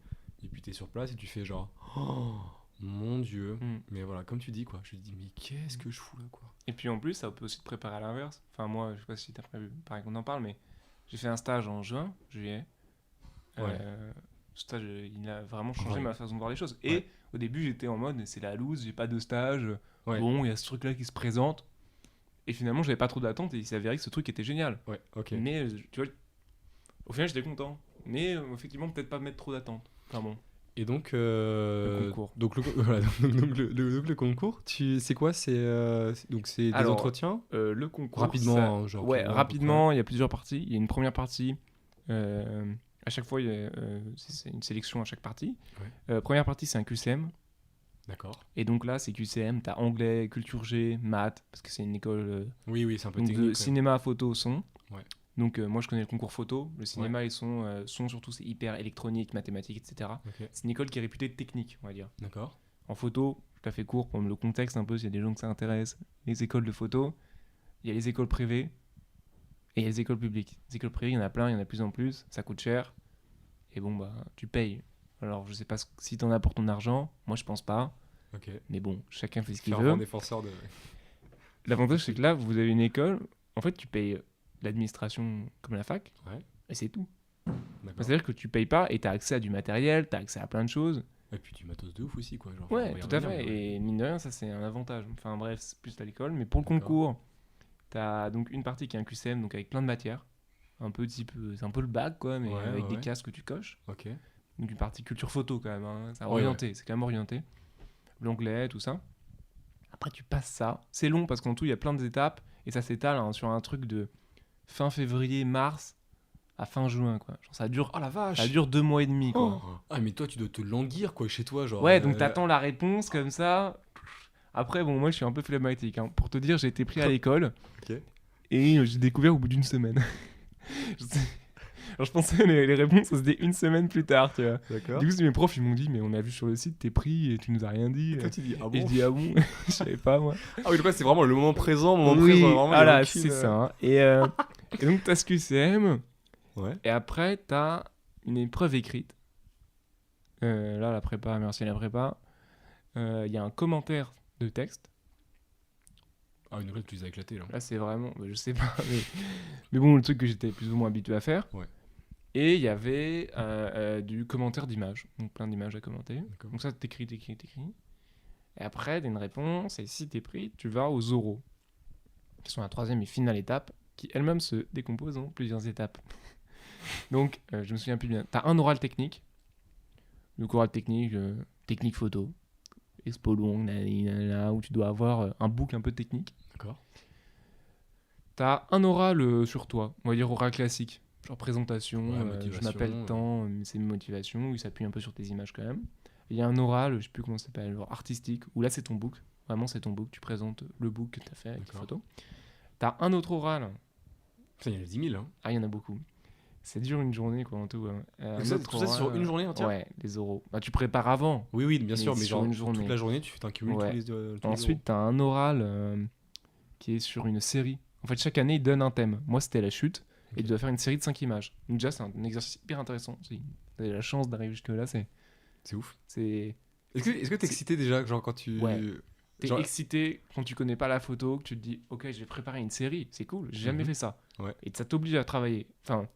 et puis t'es sur place et tu fais genre, oh mon dieu. Mm. Mais voilà, comme tu dis quoi, je me dis mais qu'est-ce que je fous là quoi. Et puis en plus, ça peut aussi te préparer à l'inverse. Enfin, moi, je sais pas si t'as prévu, pareil qu'on en parle, mais j'ai fait un stage en juillet. Ouais. Ce stage, il a vraiment changé Ouais. ma façon de voir les choses. Et Ouais. au début, j'étais en mode, c'est la loose, j'ai pas de stage. Ouais. Bon, il y a ce truc-là qui se présente. Et finalement, j'avais pas trop d'attentes et il s'est avéré que ce truc était génial. Ouais, ok. Mais tu vois, au final, j'étais content. Mais effectivement, peut-être pas mettre trop d'attentes. Enfin bon. Et donc, Le concours. donc, voilà, donc le concours, c'est quoi? Donc c'est des Alors, entretiens? Le concours. Rapidement, ça- hein, genre. Ouais, à peu rapidement, il y a plusieurs parties. Il y a une première partie. À chaque fois, c'est une sélection à chaque partie. Première partie, c'est un QCM. près. D'accord. Et donc là, c'est QCM. T'as anglais, culture G, maths, parce que c'est une école Oui, c'est un peu donc technique. de ouais. cinéma, photo, son. Ouais. Donc moi, je connais le concours photo. Le cinéma et son surtout, c'est hyper électronique, mathématiques, etc. Ok. C'est une école qui est réputée technique, on va dire. D'accord. En photo, je te la fais court pour le contexte un peu, s'il y a des gens que ça intéresse. Les écoles de photo, il y a les écoles privées et il y a les écoles publiques. Les écoles privées, il y en a plein, il y en a de plus en plus, ça coûte cher. Et bon, bah, tu payes. Alors, je sais pas si t'en as pour ton argent, moi je pense pas. Ok. Mais bon, chacun fait ce qu'il Fervent veut. défenseur de. L'avantage, c'est que là, vous avez une école, en fait, tu payes l'administration comme la fac, Ouais. et c'est tout. D'accord. C'est-à-dire que tu payes pas et t'as accès à du matériel, t'as accès à plein de choses. Et puis du matos de ouf aussi, quoi. Genre, Ouais, on va y tout à revenir, fait. mais ouais. Et mine de rien, ça c'est un avantage. Enfin bref, c'est plus à l'école. Mais pour le D'accord. concours, t'as donc une partie qui est un QCM, donc avec plein de matières. Un peu type, c'est un peu le bac quoi, mais Ouais, avec ouais, des ouais. cases que tu coches. Ok. Donc une partie culture photo quand même. Hein. C'est Ouais, orienté, c'est quand même orienté. L'anglais, tout ça. Après tu passes ça. C'est long parce qu'en tout il y a plein d'étapes et ça s'étale hein, sur un truc de fin février, mars à fin juin quoi. Genre, ça dure, Oh la vache! ça dure 2 mois et demi quoi. Oh ah, mais toi, tu dois te languir, quoi, chez toi, genre. Ouais, donc t'attends la réponse comme ça. Après, bon, moi, je suis un peu phlegmatique. Hein. Pour te dire, j'ai été pris à l'école. Ok. Et j'ai découvert au bout d'une semaine. je, sais- Alors, je pensais les réponses, ça se dit une semaine plus tard, tu vois. D'accord. Du coup, mes profs, ils m'ont dit, mais on a vu sur le site, t'es pris et tu nous as rien dit. Et toi, tu dis, ah Et je bon? dis, ah bon? Je savais pas, moi. Ah oui, donc là, c'est vraiment le moment présent, moment Oui, présent. Vraiment, il y a voilà, aucune, c'est ça. Hein. Et donc, t'as ce QCM. Ouais. Et après, t'as une épreuve écrite. Là, la prépa, merci la prépa. Il y a un commentaire de texte. Ah, une épreuve, tu les as éclatés, là. Là, c'est vraiment, je sais pas, mais bon, le truc que j'étais plus ou moins habitué à faire. Ouais. Et il y avait du commentaire d'images, donc plein d'images à commenter. D'accord. Donc ça, t'écris. Et après, t'as une réponse, et si t'es pris, tu vas aux oraux, qui sont la troisième et finale étape, qui elle-même se décompose en plusieurs étapes. Donc, je me souviens plus bien. T'as un oral technique, le oral technique, technique photo, expo longue, nanana, où tu dois avoir un book un peu technique. D'accord. T'as un oral sur toi, on va dire oral classique, genre présentation, Ouais, je motivation, m'appelle tant, c'est mes motivations, où il s'appuie un peu sur tes images quand même. Il y a un oral, je sais plus comment ça s'appelle, genre artistique, où là c'est ton book, vraiment c'est ton book, tu présentes le book que t'as fait avec tes D'accord. photos. T'as un autre oral, Putain, il y en a 10 000, hein. ah il y en a beaucoup, ça dure une journée quoi en tout. Un Ça, autre tout ça, c'est sur oral, une journée entière? Ouais, les oraux. Bah, tu prépares avant. Oui, oui, bien Mais sûr, mais sur genre, une toute journée. la journée, tu t'accumules Ouais. tous les Ensuite, t'as un oral qui est sur une série. En fait, chaque année, il donne un thème. Moi, c'était la chute. Et Ok. tu dois faire une série de 5 images. Donc déjà, c'est un exercice hyper intéressant. Si t'as la chance d'arriver jusque-là, C'est ouf. c'est... Est-ce que t'es excité déjà, genre quand tu. Ouais. T'es Genre- excité quand tu connais pas la photo, que tu te dis, ok, je vais préparer une série. C'est cool, j'ai jamais Mhm. fait ça. Ouais. Et ça t'oblige à travailler. Enfin,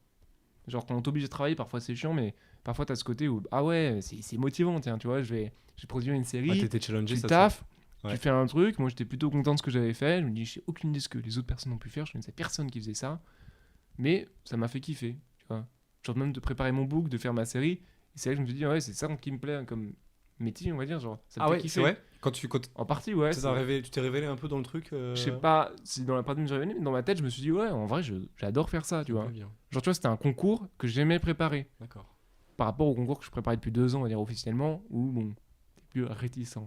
genre, quand on t'oblige à travailler, parfois c'est chiant, mais parfois t'as ce côté où, ah ouais, c'est motivant, tiens, tu vois, je vais produire une série. Ah, t'étais challengé, Tu ça. taffes, Ouais. tu fais un truc. Moi, j'étais plutôt content de ce que j'avais fait. Je me dis, j'ai aucune idée de ce que les autres personnes ont pu faire. Je ne connaissais personne qui faisait ça. Mais ça m'a fait kiffer, tu vois. Genre, même de préparer mon book, de faire ma série. Et c'est là que je me suis dit, ouais, c'est ça qui me plaît comme métier, on va dire. Genre, ça me Ah fait ouais, kiffer. c'est vrai. Quand En partie, ouais. tu t'es révélé un peu dans le truc. Je sais pas si dans la partie où j'ai revenu, mais dans ma tête, je me suis dit, ouais, en vrai, j'adore faire ça, tu vois. Ouais, bien. Genre, tu vois, c'était un concours que j'aimais préparer. D'accord. Par rapport au concours que je préparais depuis 2 ans, on va dire officiellement, où, bon, t'es plus réticent.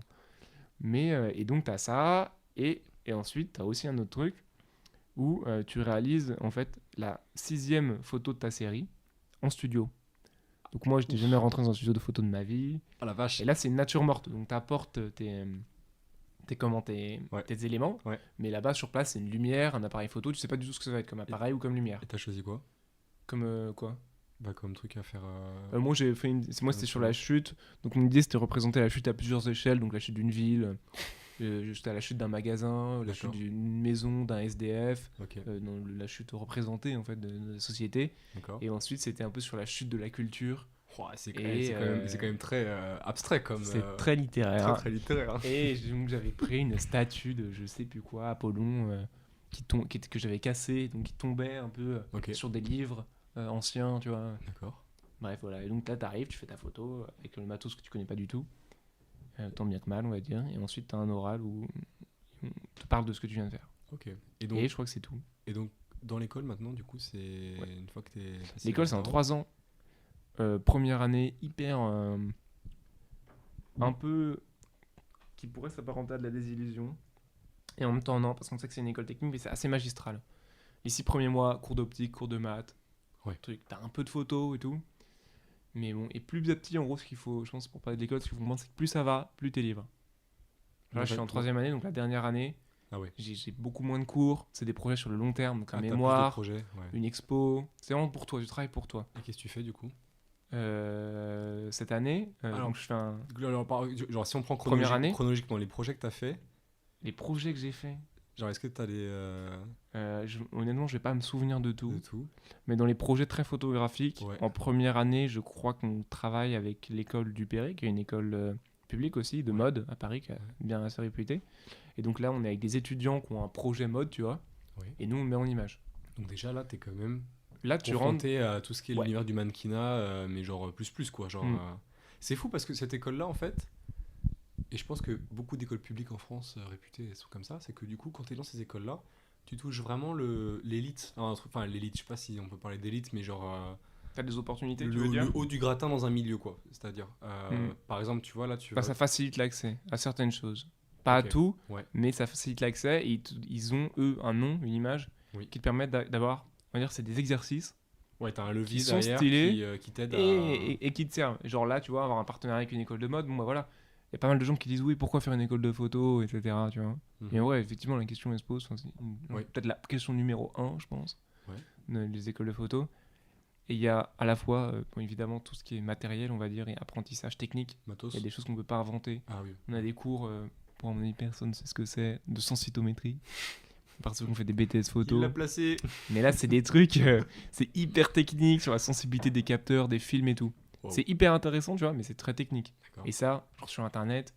Mais, et donc, t'as ça, et ensuite, t'as aussi un autre truc où tu réalises, en fait, la 6e photo de ta série en studio. Donc moi, je n'étais jamais rentré dans un studio de photo de ma vie. Ah la vache. Et là, c'est une nature morte. Donc, t'apportes tes Ouais. tes éléments. Ouais. Mais là-bas, sur place, c'est une lumière, un appareil photo. Tu sais pas du tout ce que ça va être comme appareil ou comme lumière. Et t'as choisi quoi? Comme quoi Bah, comme truc à faire. Moi, j'ai fait moi, c'était sur la chute. Donc, mon idée, c'était de représenter la chute à plusieurs échelles. Donc, la chute d'une ville, juste à la chute d'un magasin, la chute D'accord. d'une maison, d'un SDF, Ok, dans la chute représentée, en fait, de la société. d'accord. Et ensuite, c'était un peu sur la chute de la culture. Ouah, c'est quand, Et, c'est quand même très abstrait comme. C'est très littéraire. très, très littéraire. Hein. Et donc, j'avais pris une statue de je sais plus quoi, Apollon, que j'avais cassé, donc qui tombait un peu Ok. sur des livres anciens, tu vois. D'accord. Bref, voilà. Et donc là, t'arrives, tu fais ta photo avec le matos que tu connais pas du tout. Tant bien que mal, on va dire. Et ensuite, t'as un oral où on te parle de ce que tu viens de faire. Ok. Et donc, Et je crois que c'est tout. dans l'école maintenant, du coup, c'est une fois que t'es. passé L'école, c'est en là-dedans. 3 ans. Première année, hyper. Un peu. Qui pourrait s'apparenter à de la désillusion. Et en même temps, non, parce qu'on sait que c'est une école technique, mais c'est assez magistral. Les 6 premiers mois, cours d'optique, cours de maths. Ouais. Truc. T'as un peu de photos et tout. Mais bon, et plus à petit, en gros, ce qu'il faut, je pense, pour parler de l'école, ce qu'il faut comprendre, c'est que plus ça va, plus t'es libre. Là, je suis en 3e année, donc la dernière année, Ah ouais. j'ai beaucoup moins de cours. C'est des projets sur le long terme, donc un Ah, t'as plus de mémoire, projets, ouais. une expo. C'est vraiment pour toi, tu travailles pour toi. Et qu'est-ce que tu fais du coup? Cette année, Alors, donc je fais Genre, si on prend Première année chronologiquement les projets que t'as fait, les projets que j'ai faits. genre, est-ce que t'as des. Honnêtement, je vais pas me souvenir de tout. de tout? Mais dans les projets très photographiques, Ouais. en première année, je crois qu'on travaille avec l'école du Perret, qui est une école publique aussi, de mode à Paris, qui est bien assez réputée. Et donc là, on est avec des étudiants qui ont un projet mode, tu vois, Oui. et nous, on le met en image. Donc, déjà là, t'es quand même Là, tu rentres. confronté à tout ce qui est Ouais. l'univers du mannequinat, mais genre plus quoi. Genre, c'est fou parce que cette école-là, en fait, et je pense que beaucoup d'écoles publiques en France réputées sont comme ça, c'est que du coup, quand t'es dans ces écoles-là, tu touches vraiment l'élite. Enfin, l'élite, je sais pas si on peut parler d'élite, mais genre T'as des opportunités, tu le, veux dire le haut du gratin dans un milieu, quoi. C'est-à-dire, par exemple, tu vois, là, tu Bah, vas- ça facilite l'accès à certaines choses. Pas Ok. tout, Ouais. mais ça facilite l'accès. Et ils ont, eux, un nom, une image Oui. qui te permettent d'avoir, on va dire, c'est des exercices Ouais, t'as un levier qui sont derrière stylés qui t'aide à. et qui te servent. Genre là, tu vois, avoir un partenariat avec une école de mode, bon bah voilà. Il y a pas mal de gens qui disent oui, pourquoi faire une école de photo, etc. Tu vois. Mhm. Mais ouais, effectivement, la question elle se pose. Enfin, Oui. peut-être la question numéro 1, je pense, Ouais. les écoles de photo. Et il y a à la fois, bon, évidemment, tout ce qui est matériel, on va dire, et apprentissage technique. Matos. Il y a des choses qu'on ne peut pas inventer. Ah oui. On a des cours, pour à mon avis, personne ne sait ce que c'est, de sensitométrie. Parce qu'on fait des BTS Il photo. l'a placé. Mais là, c'est des trucs, c'est hyper technique sur la sensibilité des capteurs, des films et tout. Wow. C'est hyper intéressant, tu vois, mais c'est très technique. D'accord. Et ça, genre sur Internet,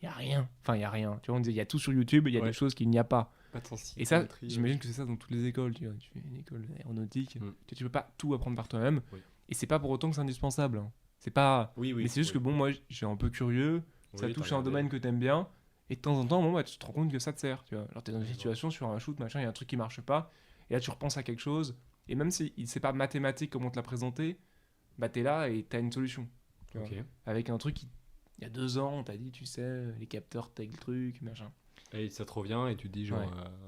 il n'y a rien. Enfin, il n'y a rien. Tu vois, on disait, il y a tout sur YouTube, il y a Ouais. des choses qu'il n'y a pas. Pas de Et ça, sensibilité. j'imagine que c'est ça dans toutes les écoles. Tu vois, tu fais une école aéronautique, Mm. tu peux pas tout apprendre par toi-même. Oui. Et c'est pas pour autant que c'est indispensable. Hein. C'est pas. Oui, oui. Mais c'est juste que bon, moi, j'ai un peu curieux. Ça Oui, touche t'as à un regardé. domaine que t'aimes bien. Et de temps en temps, bon, bah, tu te rends compte que ça te sert. Tu vois. Alors, t'es dans une situation sur un shoot, machin, il y a un truc qui marche pas. Et là, tu repenses à quelque chose. Et même si c'est pas mathématique comme on te l'a présenté, bah, t'es là et t'as une solution. Tu vois. Ok. Avec un truc qui, il y a 2 ans, on t'a dit, tu sais, les capteurs, tel truc, machin. Et ça te revient et tu te dis genre. Ouais.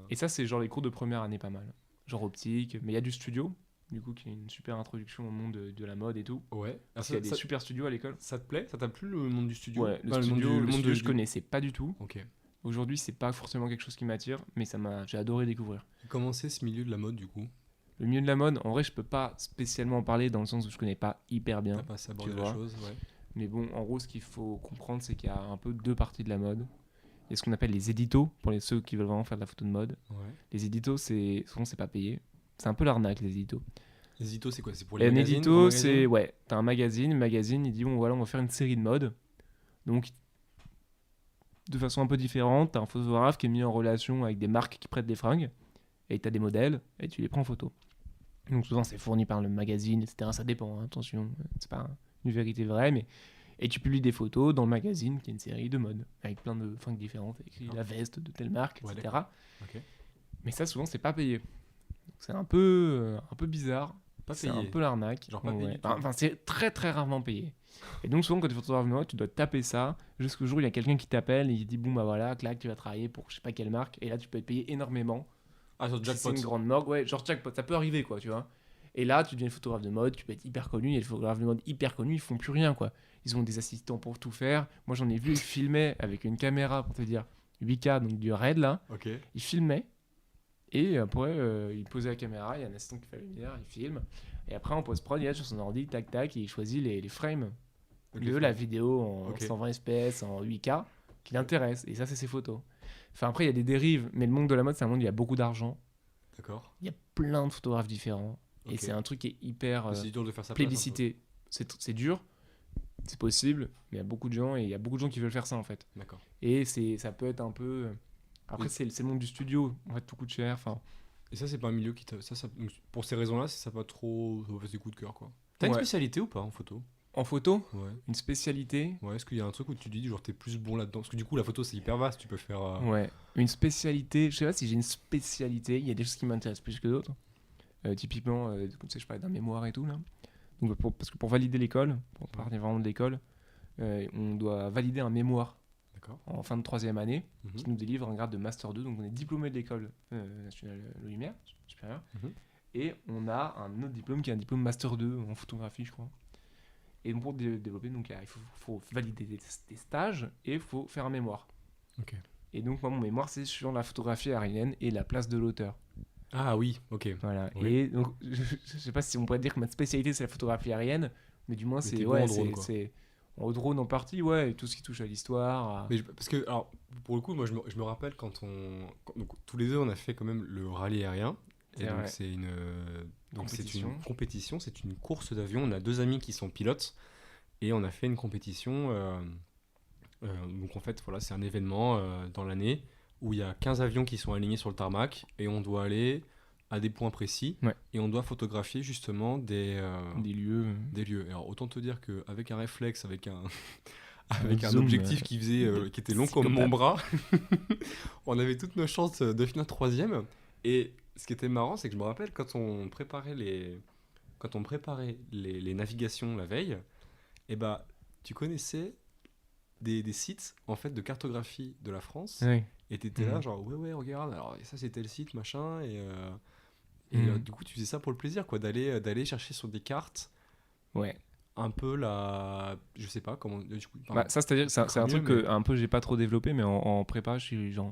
Et ça, c'est genre les cours de première année pas mal. Genre optique. Mais il y a du studio, du coup, qui est une super introduction au monde de la mode et tout. Ouais. Ah, Parce qu'il y a des super studios à l'école. ça te plaît? Ça t'a plu le monde du studio? Ouais, le Enfin, studio, monde le monde studio, je connaissais pas du tout. Ok. Aujourd'hui, c'est pas forcément quelque chose qui m'attire, mais j'ai adoré découvrir. Comment c'est ce milieu de la mode du coup? Le milieu de la mode, en vrai, je peux pas spécialement en parler dans le sens où je connais pas hyper bien. T'as pas assez abordé tu la vois. chose, ouais. Mais bon, en gros, ce qu'il faut comprendre, c'est qu'il y a un peu 2 parties de la mode. Il y a ce qu'on appelle les éditos, pour ceux qui veulent vraiment faire de la photo de mode. Ouais. Les éditos, souvent, c'est pas payé. C'est un peu l'arnaque, les éditos. Les éditos, c'est quoi? C'est pour les Et un magazines? édito, grands c'est. magazines Ouais, t'as un magazine. Le magazine, il dit bon, voilà, on va faire une série de mode. Donc, de façon un peu différente, t'as un photographe qui est mis en relation avec des marques qui prêtent des fringues. Et t'as des modèles, et tu les prends en photo. Donc, souvent, c'est fourni par le magazine, etc. Ça dépend, hein, attention. C'est pas une vérité vraie, mais. Et tu publies des photos dans le magazine, qui est une série de mode, avec plein de fringues différentes, écrit la veste de telle marque, Ouais, etc. Ok. Mais ça, souvent, c'est pas payé. Donc, c'est un peu bizarre. Pas C'est payé. un peu l'arnaque. Genre pas payé Ouais. du tout. Enfin, c'est très très rarement payé. Et donc souvent quand tu es photographe de mode, tu dois taper ça jusqu'au jour où il y a quelqu'un qui t'appelle et il dit bon bah voilà, clac, tu vas travailler pour je sais pas quelle marque et là tu peux être payé énormément. Ah, sur Si Jackpot. c'est une grande marque, ouais, genre jackpot, ça peut arriver quoi, tu vois. Et là tu deviens photographe de mode, tu peux être hyper connu, et les photographes de mode hyper connus, ils font plus rien quoi. Ils ont des assistants pour tout faire. Moi j'en ai vu, ils filmaient avec une caméra pour te dire 8K donc du RED là, Ok. ils filmaient. Et après, il posait la caméra, il y a un assistant qui fait la lumière, il filme. Et après, en post-prod, il est sur son ordi, tac tac, et il choisit les frames Ok, de la vidéo en Ok. 120 fps, en 8K, qui l'intéresse. Et ça, c'est ses photos. Enfin, après, il y a des dérives, mais le monde de la mode, c'est un monde où il y a beaucoup d'argent. D'accord. Il y a plein de photographes différents. Et Ok. c'est un truc qui est hyper C'est dur de faire sa place, un peu. plébiscité. C'est dur, c'est possible, mais il y a beaucoup de gens, et il y a beaucoup de gens qui veulent faire ça, en fait. D'accord. Et ça peut être un peu... Après, Oui. c'est le monde du studio. En fait, tout coûte cher. Enfin, Et ça, c'est pas un milieu qui t'a. Donc, pour ces raisons-là, ça pas trop. Ça fait des coups de cœur, quoi. T'as une Ouais. spécialité ou pas en photo? en photo, Ouais. une spécialité. Ouais, est-ce qu'il y a un truc où tu dis, genre, t'es plus bon là-dedans? Parce que du coup, la photo, c'est hyper vaste. Tu peux faire. Ouais, une spécialité, je sais pas si j'ai une spécialité, il y a des choses qui m'intéressent plus que d'autres. Typiquement, comme ça, je parlais d'un mémoire et tout là. Donc, parce que pour valider l'école, pour parler vraiment de l'école, on doit valider un mémoire D'accord. en fin de 3e année Mhm. qui nous délivre un grade de Master 2. Donc, on est diplômé de l'école nationale Le Lumière, supérieure. Mhm. Et on a un autre diplôme qui est un diplôme Master 2 en photographie, je crois. Et donc, pour développer, donc, il faut valider des stages et il faut faire un mémoire. Ok. Et donc, moi, mon mémoire, c'est sur la photographie aérienne et la place de l'auteur. Ah oui, ok. Voilà. Oui. Et donc, je sais pas si on pourrait dire que ma spécialité, c'est la photographie aérienne, mais du moins, Mais t'es c'est. bon Ouais, en drone, quoi. c'est. En drone en partie, ouais, et tout ce qui touche à l'histoire. Mais parce que, alors, pour le coup, moi, je me rappelle quand donc, tous les deux, on a fait quand même le rallye aérien. Et C'est donc, vrai. c'est une. Donc, c'est Compétition. une compétition, c'est une course d'avion. On a 2 amis qui sont pilotes. Et on a fait une compétition. Donc, en fait, voilà, c'est un événement dans l'année où il y a 15 avions qui sont alignés sur le tarmac. Et on doit aller à des points précis. Ouais. Et on doit photographier justement des lieux. lieux. Alors, autant te dire qu'avec un réflexe, avec un. Avec un zoom, objectif qui qui était long comme mon bras, on avait toutes nos chances de finir 3e. Et ce qui était marrant, c'est que je me rappelle quand on préparait les navigations la veille, et bah tu connaissais des sites en fait de cartographie de la France. Ouais. Et t'étais là, Mhm. genre, ouais, regarde, alors ça c'était le site, machin. Mhm. Du coup, tu faisais ça pour le plaisir, quoi, d'aller chercher sur des cartes Ouais. un peu la. Je sais pas comment. Du coup, Bah, ça, c'est-à-dire, c'est un mieux, truc mais- que un peu j'ai pas trop développé, mais en prépa,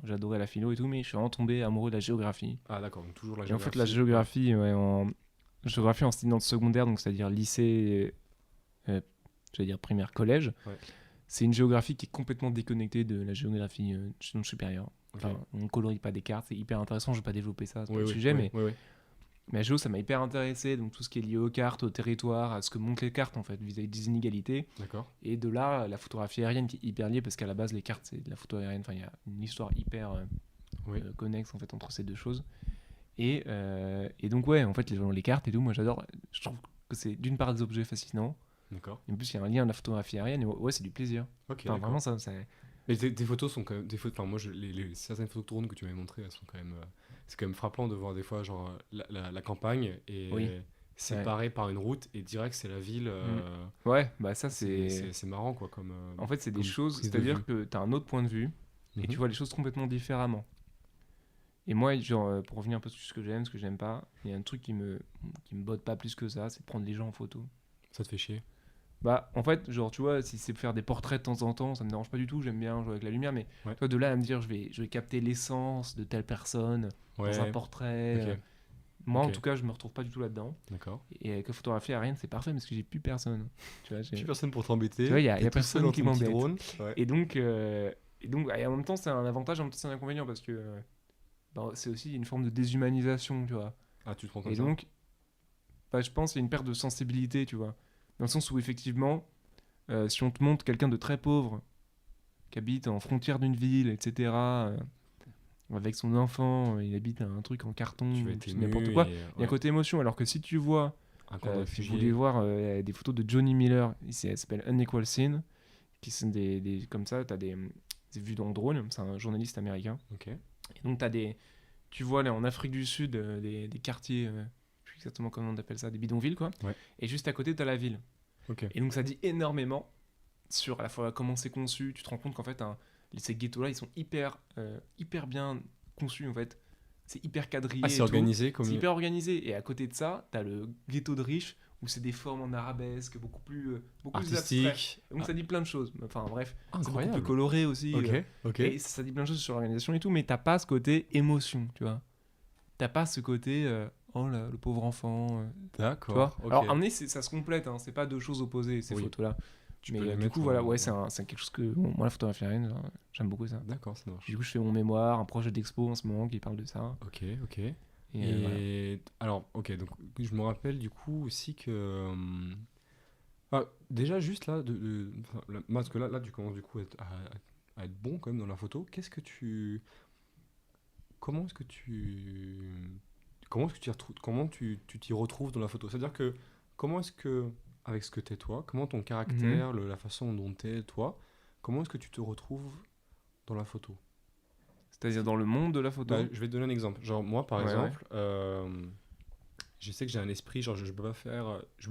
j'adorais la philo et tout, mais je suis vraiment tombé amoureux de la géographie. Ah, d'accord, donc toujours la Et en fait, géographie. la géographie, ouais, géographie en style secondaire, donc c'est-à-dire lycée, j'allais dire primaire, collège, Ouais. c'est une géographie qui est complètement déconnectée de la géographie supérieure. Ok. Enfin, on ne colorie pas des cartes, c'est hyper intéressant, je vais pas développer ça, c'est pas Oui, le oui, sujet, oui, mais oui. la géo, ça m'a hyper intéressé, donc tout ce qui est lié aux cartes, au territoire, à ce que montrent les cartes, en fait, vis-à-vis des inégalités. D'accord. Et de là, la photographie aérienne qui est hyper liée, parce qu'à la base, les cartes, c'est de la photo aérienne. Enfin, il y a une histoire hyper Oui. connexe, en fait, entre ces deux choses. Et donc, ouais, en fait, les cartes et tout, moi, j'adore. Je trouve que c'est d'une part des objets fascinants, D'accord. et en plus, il y a un lien à la photographie aérienne, et ouais, c'est du plaisir. Ok, Enfin, d'accord. vraiment, ça... Mais tes photos sont quand même. Enfin, moi, certaines photos de drone que tu m'avais montrées, elles sont quand même. C'est quand même frappant de voir des fois, genre, la campagne et Oui. séparée par une route et direct, c'est la ville. Ouais, bah ça, c'est... C'est marrant, quoi. Comme, En fait, c'est des comme choses, prise de c'est-à-dire vue. que tu as un autre point de vue, et tu vois les choses complètement différemment. Et moi, genre, pour revenir un peu sur ce que j'aime pas, il y a un truc qui me botte pas plus que ça, c'est de prendre les gens en photo. Ça te fait chier. Bah, en fait, genre, tu vois, si c'est faire des portraits de temps en temps, ça me dérange pas du tout, j'aime bien jouer avec la lumière, mais Ouais. toi, de là à me dire, je vais capter l'essence de telle personne Ouais. dans un portrait. Ok. Moi, en Ok. tout cas, je me retrouve pas du tout là-dedans. D'accord. Et avec la photographie aérienne, c'est parfait parce que j'ai plus personne. Tu vois, Plus personne pour t'embêter. Tu vois, y a t'es tout personne seul dans qui ton petit m'embête. drone. Ouais. Et donc, et en même temps, c'est un avantage, en même temps, c'est un inconvénient parce que bah, c'est aussi une forme de déshumanisation, tu vois. Ah, tu te prends comme Et ça. donc, bah, je pense qu'il y a une perte de sensibilité, tu vois. Dans le sens où, effectivement, si on te montre quelqu'un de très pauvre, qui habite en frontière d'une ville, etc., avec son enfant, il habite un truc en carton, Tu vas ou être c'est ému. n'importe quoi, et, il y a un ouais. côté émotion. Alors que si tu vois, Un camp de si vous réfugiés. voulez voir des photos de Johnny Miller, elle s'appelle Unequal Scene, qui sont des comme ça, tu as des vues dans le drone, c'est un journaliste américain. Ok. Et donc, tu vois là en Afrique du Sud des quartiers, je sais plus exactement comment on appelle ça, des bidonvilles, quoi. Ouais. Et juste à côté, tu as la ville. Ok. Et donc, ça dit énormément sur à la fois comment c'est conçu. Tu te rends compte qu'en fait, ces ghettos-là, ils sont hyper bien conçus, en fait. C'est hyper quadrillé. Ah, et c'est tout. organisé comme. C'est hyper organisé. Et à côté de ça, tu as le ghetto de riches où c'est des formes en arabesque, beaucoup plus abstraites. Artistique. Donc, ça dit plein de choses. Enfin, bref. C'est beaucoup Incroyable. plus coloré aussi. Ok. Ok. Et ça dit plein de choses sur l'organisation et tout, mais t'as pas ce côté émotion, tu vois. T'as pas ce côté oh là, le pauvre enfant. Tu vois. D'accord. Ok. Alors, amener, ça se complète, hein, c'est pas deux choses opposées, ces Oui. photos-là. Tu Mais peux les du mettre coup, en- voilà, ouais, c'est quelque chose que. Bon, moi, la photographie aérienne, j'aime beaucoup ça. D'accord, ça marche. Du coup, je fais mon mémoire, un projet d'expo en ce moment qui parle de ça. Ok, ok. Et, Et voilà. alors, ok, donc je me rappelle du coup aussi que. Déjà, juste là, enfin, parce que là, tu commences du coup à être bon quand même dans la photo. Qu'est-ce que tu. Comment est-ce que tu. Comment tu t'y retrouves dans la photo? C'est-à-dire que, comment est-ce que, avec ce que t'es toi, comment ton caractère, la façon dont t'es toi, comment est-ce que tu te retrouves dans la photo? C'est-à-dire dans le monde de la photo. Bah, je vais te donner un exemple. Genre, moi, par Ouais, exemple, je sais que j'ai un esprit, genre, je peux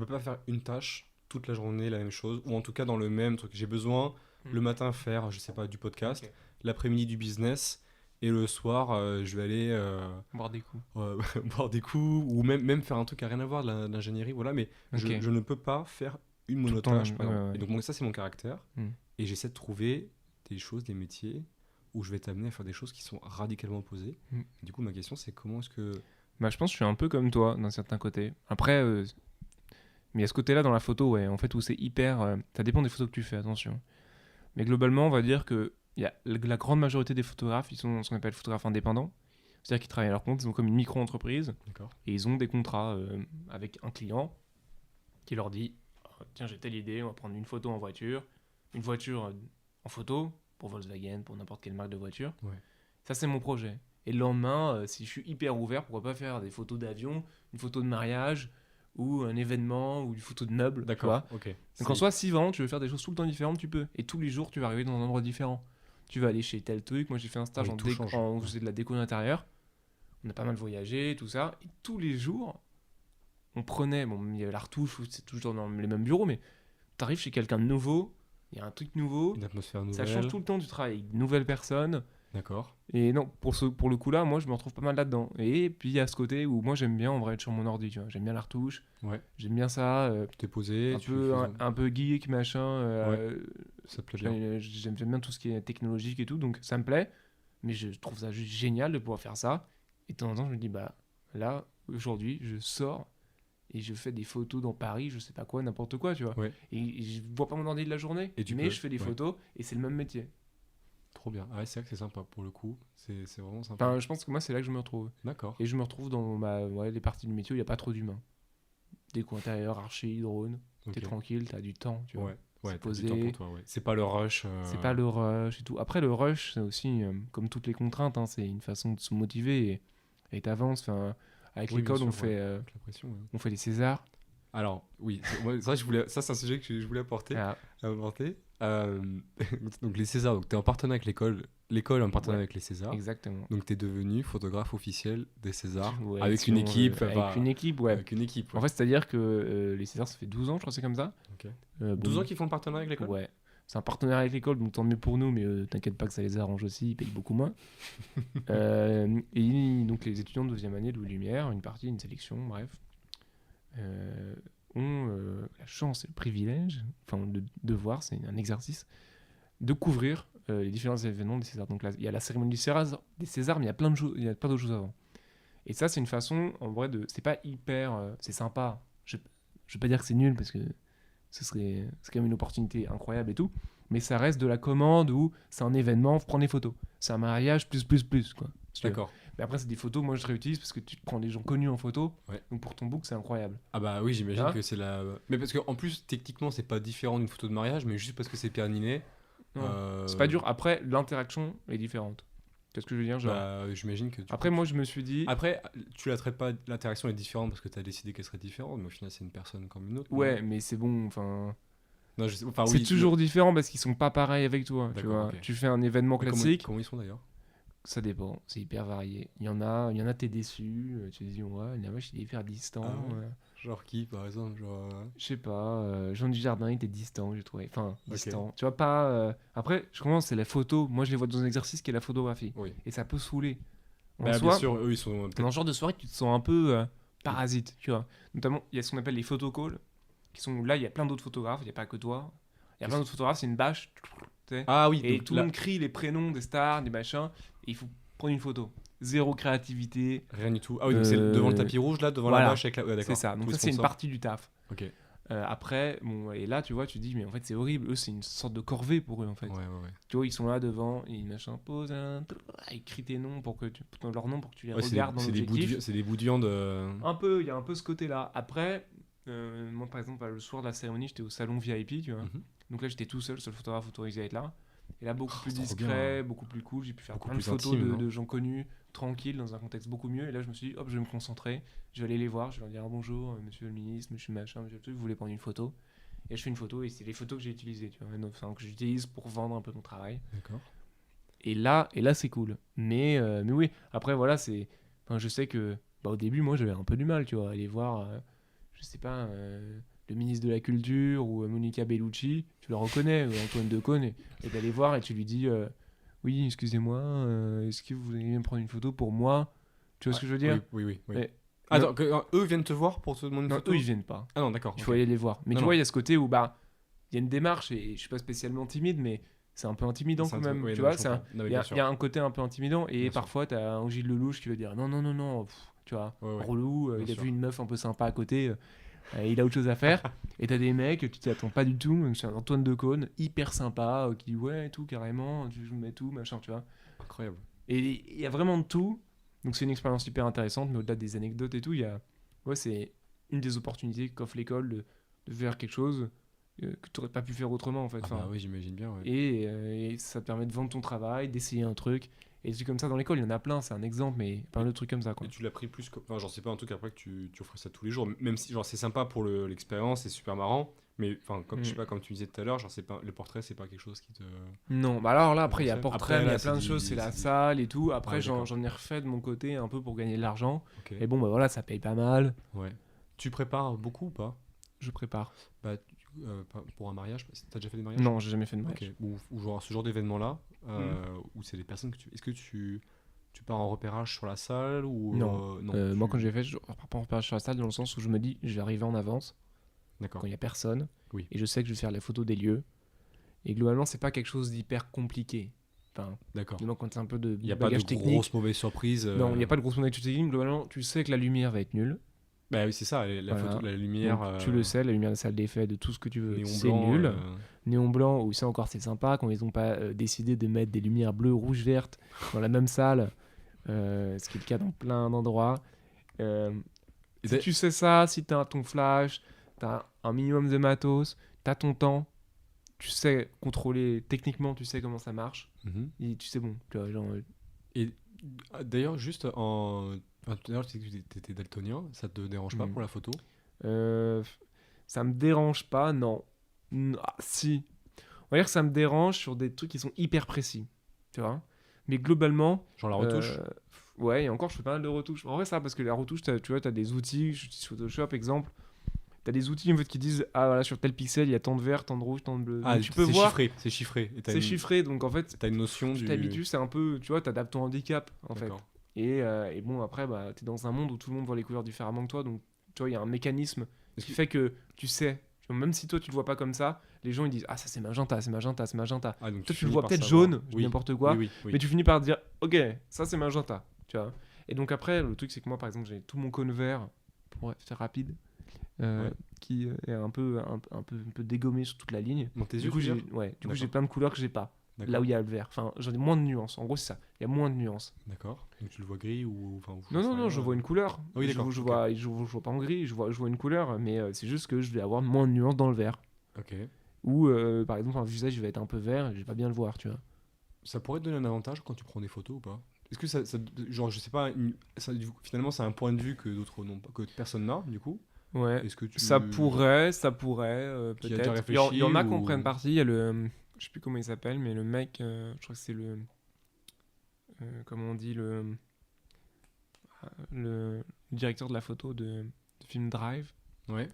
pas faire une tâche toute la journée, la même chose, ou en tout cas dans le même truc. J'ai besoin, le matin, faire, je sais pas, du podcast, Ok. l'après-midi, du business, et le soir, je vais aller Boire des coups. boire des coups, ou même faire un truc à rien à voir, de l'ingénierie, voilà, mais Ok. je ne peux pas faire une le temps, monotâche, par ouais, exemple. ouais. Et donc, moi, ça, c'est mon caractère, Hmm. et j'essaie de trouver des choses, des métiers, où je vais t'amener à faire des choses qui sont radicalement opposées. Mm. Du coup, ma question, c'est comment est-ce que... Bah, je pense que je suis un peu comme toi d'un certain côté. Après, mais il y a ce côté-là dans la photo, ouais, en fait, où c'est hyper. Ça dépend des photos que tu fais, attention. Mais globalement, on va dire que y a la grande majorité des photographes, ils sont ce qu'on appelle photographes indépendants. C'est-à-dire qu'ils travaillent à leur compte, ils ont comme une micro-entreprise D'accord. et ils ont des contrats avec un client qui leur dit tiens, j'ai telle idée, on va prendre une photo en voiture, une voiture en photo pour Volkswagen, pour n'importe quelle marque de voiture. Ouais. Ça, c'est mon projet. Et le lendemain, si je suis hyper ouvert, pourquoi pas faire des photos d'avion, une photo de mariage, ou un événement, ou une photo de meuble. Tu D'accord, vois. ok. Donc en soi, si vraiment tu veux faire des choses tout le temps différentes, tu peux. Et tous les jours, tu vas arriver dans un endroit différent. Tu vas aller chez tel truc. Moi, j'ai fait un stage Oui, tout change. on faisait de la déco d'intérieur. On a pas mal voyagé, tout ça. Et tous les jours, on prenait, bon, il y avait la retouche, c'est toujours dans les mêmes bureaux, mais t'arrives chez quelqu'un de nouveau, il y a un truc nouveau. Une atmosphère nouvelle. Ça change tout le temps, tu travailles avec de nouvelles personnes. D'accord. Et non, pour le coup là, moi je me retrouve pas mal là-dedans. Et puis il y a ce côté où moi j'aime bien en vrai être sur mon ordi, tu vois. J'aime bien la retouche, Ouais. j'aime bien ça, T'es posé. un peu geek, machin. Ça te plaît bien. J'aime bien tout ce qui est technologique et tout, donc ça me plaît. Mais je trouve ça juste génial de pouvoir faire ça. Et de temps en temps, je me dis, bah là, aujourd'hui, je sors et je fais des photos dans Paris, je sais pas quoi, n'importe quoi, tu vois. Ouais. Et je vois pas mon ordi de la journée, Et tu mais peux, je fais des ouais. photos et c'est le même métier. Trop bien. Ah ouais, c'est vrai que c'est sympa pour le coup. C'est vraiment sympa. Enfin, je pense que moi, c'est là que je me retrouve. D'accord. Et je me retrouve dans les parties du métier où il n'y a pas trop d'humains. Déco intérieur, archi, drone, Ok. t'es tranquille, t'as du temps, tu vois. Ouais. Ouais, C'est t'as du posé. temps pour toi, ouais. C'est pas le rush. C'est pas le rush et tout. Après, le rush, c'est aussi, comme toutes les contraintes, hein, c'est une façon de se motiver et t'avances. Enfin, avec Oui, l'école, bien on sûr, ouais. fait, Avec la pression, ouais. on fait les Césars. Alors, oui, ça, c'est un sujet que je voulais apporter. Ah, Donc, les Césars, donc tu es en partenariat avec l'école en partenariat Ouais. avec les Césars. exactement. Donc, tu es devenu photographe officiel des Césars Ouais, avec si une on veut- équipe. Avec une équipe, ouais. Avec une équipe. En Ouais. fait, c'est-à-dire que les Césars, ça fait 12 ans, je crois que c'est comme ça. Ok. Bon, 12 ans qu'ils font le partenariat avec l'école. Ouais. C'est un partenariat avec l'école, donc tant mieux pour nous, mais t'inquiète pas que ça les arrange aussi, ils payent beaucoup moins. Et donc les étudiants de deuxième année de Louis Lumière, une partie, une sélection, bref, ont la chance et le privilège, enfin de voir, c'est un exercice, de couvrir les différents événements des Césars. Donc là, il y a la cérémonie des Césars, mais il y a plein de choses, il y a plein d'autres choses avant. Et ça, c'est une façon, en vrai, c'est pas hyper, c'est sympa. Je vais pas dire que c'est nul parce que c'est quand même une opportunité incroyable et tout, mais ça reste de la commande où c'est un événement, faut prendre des photos. C'est un mariage plus quoi. Si tu veux. D'accord. Mais après, c'est des photos, moi je réutilise parce que tu te prends des gens connus en photo, Ouais. donc pour ton book, c'est incroyable. Ah bah oui, j'imagine Hein que c'est la. Mais parce qu'en plus, techniquement, c'est pas différent d'une photo de mariage, mais juste parce que c'est Pierre-Ninet. Non, c'est pas dur. Après, l'interaction est différente. Qu'est-ce que je veux dire genre... J'imagine que. Après, moi je me suis dit. Après, tu la traites pas. L'interaction est différente parce que tu as décidé qu'elle serait différente, mais au final, c'est une personne comme une autre. Ouais, mais c'est bon, enfin. Non, enfin, c'est oui, toujours différent parce qu'ils sont pas pareils avec toi. Tu D'accord, vois, ok. tu fais un événement Mais classique. Comment ils sont d'ailleurs? Ça dépend, c'est hyper varié. Il y en a t'es déçu, tu te dis ouais, il y en a moi j'étais hyper distant. Ah ouais. Genre qui, par exemple, Je sais pas, Jean Dujardin il était distant, j'ai trouvé. Enfin, Ok. distant. Tu vois pas. Après, je commence, c'est la photo. Moi je les vois dans un exercice qui est la photographie. Oui. Et ça peut saouler. En Bah, soi, bien sûr, eux, ils sont dans peut-être. ce genre de soirée, tu te sens un peu parasite, tu vois. Notamment, il y a ce qu'on appelle les photocalls, qui sont là, il y a plein d'autres photographes, il n'y a pas que toi. Il y a plein d'autres photographes, c'est une bâche. Tu sais. Ah oui, Et donc tout là, le monde crie les prénoms des stars, des machins, et il faut prendre une photo. Zéro créativité. rien du tout. Ah oui, donc c'est devant le tapis rouge, là, devant la voilà. bâche avec la. Ouais, d'accord. C'est ça. Donc Tous ça, les c'est une sponsors. partie du taf. Ok. Après, bon, et là, tu vois, tu te dis, mais en fait, c'est horrible. Eux, c'est une sorte de corvée pour eux, en fait. Ouais, ouais. Tu vois, ils sont là devant, et machin, pose un... Ils crient tes noms pour que leur nom pour que tu les Ouais, regardes dans c'est des bouts de l'objectif. c'est des bouts de viande. Un peu, il y a un peu ce côté-là. Après, moi, par exemple, le soir de la cérémonie, j'étais au salon VIP, tu vois. Mhm. Donc là, j'étais tout seul photographe autorisé à être là. Et là, beaucoup plus c'est trop discret, bien. beaucoup plus cool. J'ai pu faire Beaucoup plein de plus photos intime, non de gens connus, tranquilles, dans un contexte beaucoup mieux. Et là, je me suis dit, hop, je vais me concentrer. Je vais aller les voir. Je vais leur dire bonjour, monsieur le ministre, monsieur machin, monsieur le truc, vous voulez prendre une photo? Et je fais une photo, et c'est les photos que j'ai utilisées, tu vois. Donc, enfin, que j'utilise pour vendre un peu mon travail. D'accord. Et là c'est cool. Mais oui, après, voilà, c'est. Enfin, je sais que au début, moi, j'avais un peu du mal, tu vois, à aller voir, je sais pas, le ministre de la Culture ou Monica Bellucci, tu le reconnais, ou Antoine Decaune, et d'aller voir et tu lui dis oui, excusez-moi, est-ce que vous voulez bien prendre une photo pour moi? Tu vois ce que je veux dire? Oui. Et- Attends, eux viennent te voir pour te demander une Non, photo? eux, ils viennent pas. Ah non, d'accord. Il faut ok. aller les voir. Mais Non, tu non. vois, il y a ce côté où il y a une démarche, et je suis pas spécialement timide, mais c'est un peu intimidant C'est quand un- même. oui, Tu non, vois, je comprends. Non, mais il y, bien a sûr. il y a un côté un peu intimidant, et Bien sûr. parfois t'as un Gilles Lelouch qui veut dire non, tu vois, Ouais, ouais. relou, Bien il a sûr. vu une meuf un peu sympa à côté, il a autre chose à faire. Et t'as des mecs, tu t'y attends pas du tout. Donc c'est un Antoine Decaune, hyper sympa, qui dit ouais, et tout, carrément, je mets tout, machin, tu vois. Incroyable. Et il y a vraiment de tout. Donc c'est une expérience hyper intéressante, mais au-delà des anecdotes et tout, c'est une des opportunités qu'offre l'école de faire quelque chose que tu n'aurais pas pu faire autrement en fait. Ah Enfin, bah oui, j'imagine bien. Ouais. et ça te permet de vendre ton travail, d'essayer un truc. Et des trucs comme ça dans l'école, il y en a plein, c'est un exemple, mais plein de trucs comme ça, quoi. Et tu l'as pris plus comme. Enfin, j'en sais pas un truc après que tu ferais ça tous les jours. Même si, genre, c'est sympa pour l'expérience, c'est super marrant. Mais, enfin, comme je sais pas, comme tu disais tout à l'heure, genre, c'est pas, le portrait, c'est pas quelque chose qui te. Non, bah alors là, après, il y a Après, portrait, mais il y là, a plein de c'est choses, du- c'est la c'est du- salle et tout. Après, ouais, d'accord. j'en ai refait de mon côté un peu pour gagner de l'argent. Ok. Et bon, bah voilà, ça paye pas mal. Ouais. Tu prépares beaucoup ou pas? Je prépare. Bah, pour un mariage. T'as déjà fait des mariages? Non, j'ai jamais fait de mariage. Ok. Ou genre ce genre d'événement-là, où c'est des personnes que tu. Est-ce que tu pars en repérage sur la salle ou Non. non, Moi, quand j'ai fait, je pars pas en repérage sur la salle dans le sens où je me dis, je vais arriver en avance D'accord. quand il y a personne, Oui. et je sais que je vais faire les photos des lieux. Et globalement, c'est pas quelque chose d'hyper compliqué. Enfin, D'accord. globalement, quand c'est un peu de Il n'y a pas de bagage technique. grosse mauvaise surprise. Non, il n'y a pas de grosse monnaie technique. Globalement, tu sais que la lumière va être nulle. Bah oui, c'est ça, la Voilà. photo, la lumière. Donc, tu le sais, la lumière de salle d'effet, de tout ce que tu veux, néon c'est blanc, nul. Néon blanc, ou ça encore, c'est sympa quand ils n'ont pas décidé de mettre des lumières bleues, rouges, vertes dans la même salle, ce qui est le cas dans plein d'endroits. Si tu sais ça, si tu as ton flash, tu as un minimum de matos, tu as ton temps, tu sais contrôler techniquement, tu sais comment ça marche, Mhm. et tu sais bon. Tu vois, genre, Et d'ailleurs, juste en. Tout à l'heure, tu disais que tu étais daltonien, ça te dérange pas Mhm. pour la photo? ça me dérange pas, non. Si. On va dire que ça me dérange sur des trucs qui sont hyper précis, tu vois. Mais globalement, Genre la retouche? ouais, et encore, je fais pas mal de retouches. En vrai, ça, parce que la retouche, tu vois, t'as des outils, j'utilise Photoshop, exemple. T'as des outils en fait, qui disent, ah voilà, sur tel pixel, il y a tant de vert, tant de rouge, tant de bleu. Ah, Donc, tu peux voir, chiffré, c'est chiffré. Et t'as c'est une, chiffré, donc en fait, t'as une notion tu du. t'habitues, c'est un peu, tu vois, t'adaptes ton handicap, en fait. D'accord. Et bon, après, bah, t'es dans un monde où tout le monde voit les couleurs différemment que toi, donc tu vois, il y a un mécanisme Est-ce qui que- fait que tu sais, tu vois, même si toi tu le vois pas comme ça, les gens ils disent, ah, ça c'est magenta, c'est magenta, c'est magenta. Ah, donc Toi tu le finis vois par peut-être savoir. jaune, je dis Oui. n'importe quoi, Oui, oui. mais tu finis par dire, ok, ça c'est magenta, tu vois. Et donc après, le truc c'est que moi par exemple, j'ai tout mon cône vert, pour faire rapide, Ouais. qui est un peu dégommé sur toute la ligne. Dans tes Du yeux, coup, tu veux dire? ouais, du coup, j'ai D'accord. plein de couleurs que j'ai pas. D'accord. Là où il y a le vert. Enfin, j'en ai moins de nuances. En gros, c'est ça. Il y a moins de nuances. D'accord. Donc tu le vois gris ou. Enfin, ou Non, j'en non, sais non, rien, je vois une couleur. Ah oui, d'accord, Je ok. vois pas en gris, je vois une couleur, mais c'est juste que je vais avoir moins de nuances dans le vert. Ok. Ou, par exemple, un visage, il va être un peu vert et je vais pas bien le voir, tu vois. Ça pourrait te donner un avantage quand tu prends des photos ou pas? Est-ce que genre, je sais pas, finalement, c'est un point de vue que d'autres n'ont pas, que personne n'a, du coup? Ouais. Est-ce que tu. Ça pourrait, Tu y as déjà peut-être. Il y en a qui en réfléchi prennent ou- partie. Il y a le. Je sais plus comment il s'appelle, mais le mec, je crois que c'est le. Comment on dit, le directeur de la photo du film Drive. Ouais.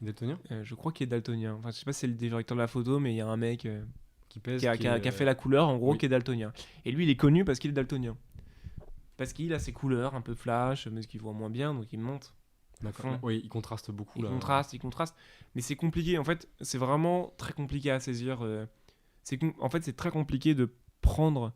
Daltonien? Je crois qu'il est daltonien. Enfin, je sais pas si c'est le directeur de la photo, mais il y a un mec Qui pèse. qui a fait la couleur, en gros, oui. qui est daltonien. Et lui, il est connu parce qu'il est daltonien. Parce qu'il a ses couleurs un peu flash, mais ce qu'il voit moins bien, donc il monte. D'accord. fond. Oui, il contraste beaucoup Il là. contraste. Mais c'est compliqué. En fait, c'est vraiment très compliqué à saisir. En fait, c'est très compliqué de prendre.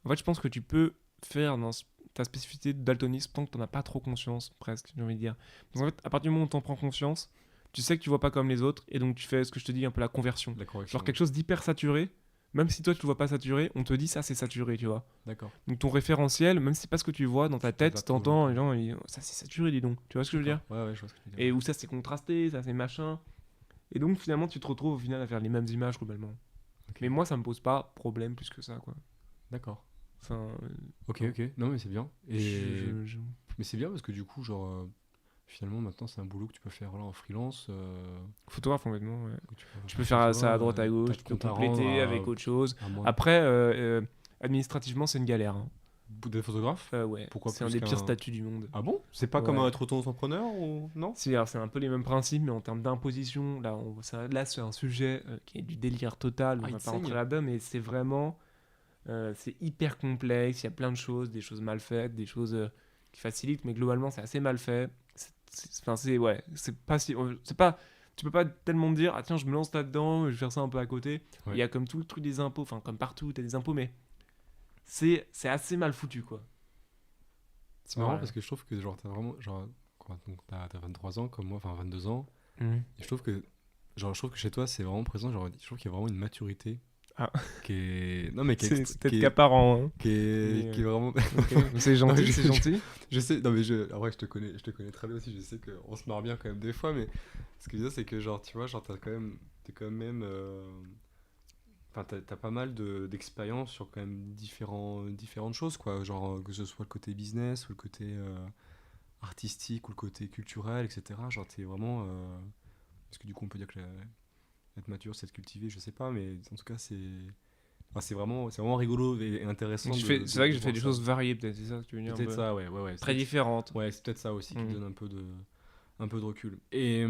En fait, je pense que tu peux faire dans ta spécificité de daltonisme tant que tu n'en as pas trop conscience, presque, j'ai envie de dire. Donc, en fait, à partir du moment où tu en prends conscience, tu sais que tu vois pas comme les autres, et donc tu fais ce que je te dis, un peu la conversion. La correction. Genre quelque chose d'hyper saturé, même si toi tu le vois pas saturé, on te dit ça c'est saturé, tu vois. D'accord. Donc ton référentiel, même si c'est pas ce que tu vois dans ta tête, t'adaptes t'entends aux les gens, ça c'est saturé, dis donc. Tu vois ce que je veux dire? Ouais, ouais, je vois ce que tu veux dire. Et où ça c'est contrasté, ça c'est machin. Et donc finalement tu te retrouves au final à faire les mêmes images globalement. Ok. Mais moi ça me pose pas problème plus que ça, quoi. D'accord. Enfin, Ok, ok. Non, mais c'est bien. Et. je- Mais c'est bien parce que du coup, genre. Finalement, maintenant, c'est un boulot que tu peux faire là en freelance. photographe complètement, ouais. que Tu peux faire ça à droite à t'as gauche, de tu peux compte à compléter rendre avec autre chose. à moins. Après, administrativement c'est une galère, hein. Des photographes? Ouais. Pourquoi c'est un plus des qu'un- pires statuts du monde. Ah bon? C'est pas comme Ouais. être auto-entrepreneur ou non? Si, alors c'est un peu les mêmes principes, mais en termes d'imposition, là c'est un sujet qui est du délire total, on Ah, il va te pas saigne. rentrer là-dedans, mais c'est vraiment, c'est hyper complexe, il y a plein de choses, des choses mal faites, des choses qui facilitent, mais globalement c'est assez mal fait. Enfin, c'est pas si, c'est pas, tu peux pas tellement te dire, ah tiens, je me lance là-dedans, je vais faire ça un peu à côté. Ouais. Il y a comme tout le truc des impôts, enfin comme partout, t'as des impôts, mais c'est assez mal foutu, quoi. C'est marrant Voilà. parce que je trouve que genre t'as vraiment genre donc t'as 23 ans comme moi, enfin 22 ans, Mhm. et je trouve que chez toi c'est vraiment présent, genre je trouve qu'il y a vraiment une maturité Ah. qui est non mais qui est C'est extra- peut-être qui est- qu'apparent, hein. qui est Mais, qui est vraiment Ok. C'est gentil, Non, c'est gentil. je sais non mais en vrai je te connais très bien aussi, je sais qu'on se marre bien quand même des fois, mais ce que je veux dire c'est que genre tu vois genre t'es quand même enfin t'as pas mal d'expérience sur quand même différentes choses quoi, genre que ce soit le côté business ou le côté artistique ou le côté culturel, etc. Genre t'es vraiment parce que du coup on peut dire que être mature c'est être cultivé, je sais pas, mais en tout cas c'est vraiment rigolo et intéressant. C'est vrai que j'ai fait voir des ça. choses variées, peut-être, c'est ça que tu veux dire. Peut-être un peu. ça, ouais. Très différentes. Ouais, c'est peut-être ça aussi qui Mm. te donne un peu de recul. Et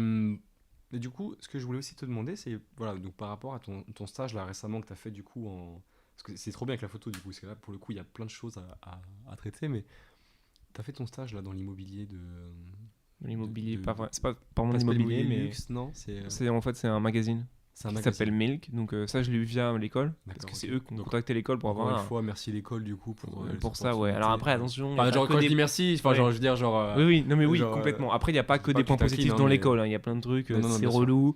Et du coup, ce que je voulais aussi te demander, c'est voilà, donc par rapport à ton stage là récemment que tu as fait du coup en. Parce que c'est trop bien avec la photo du coup, parce que là pour le coup il y a plein de choses à traiter, mais tu as fait ton stage là dans l'immobilier de. L'immobilier, de- pas vrai. C'est pas vraiment Pas l'immobilier, mais luxe, non en fait c'est un magazine c'est un qui magazine. s'appelle Milk. Donc ça je l'ai eu via l'école parce D'accord, que ok. c'est eux qui ont Donc, contacté l'école pour Encore avoir une fois, merci l'école du coup pour pour les ça, ouais. Alors après, opportunités. attention, il y a Enfin, pas genre que quand je des- dis merci, enfin Ouais. genre je veux dire genre. Oui, non mais oui, genre, complètement. Après, il n'y a pas que pas des que points tu taquines, positifs hein, dans mais- l'école, hein. Il y a plein de trucs, Non, non, c'est bien sûr. relou.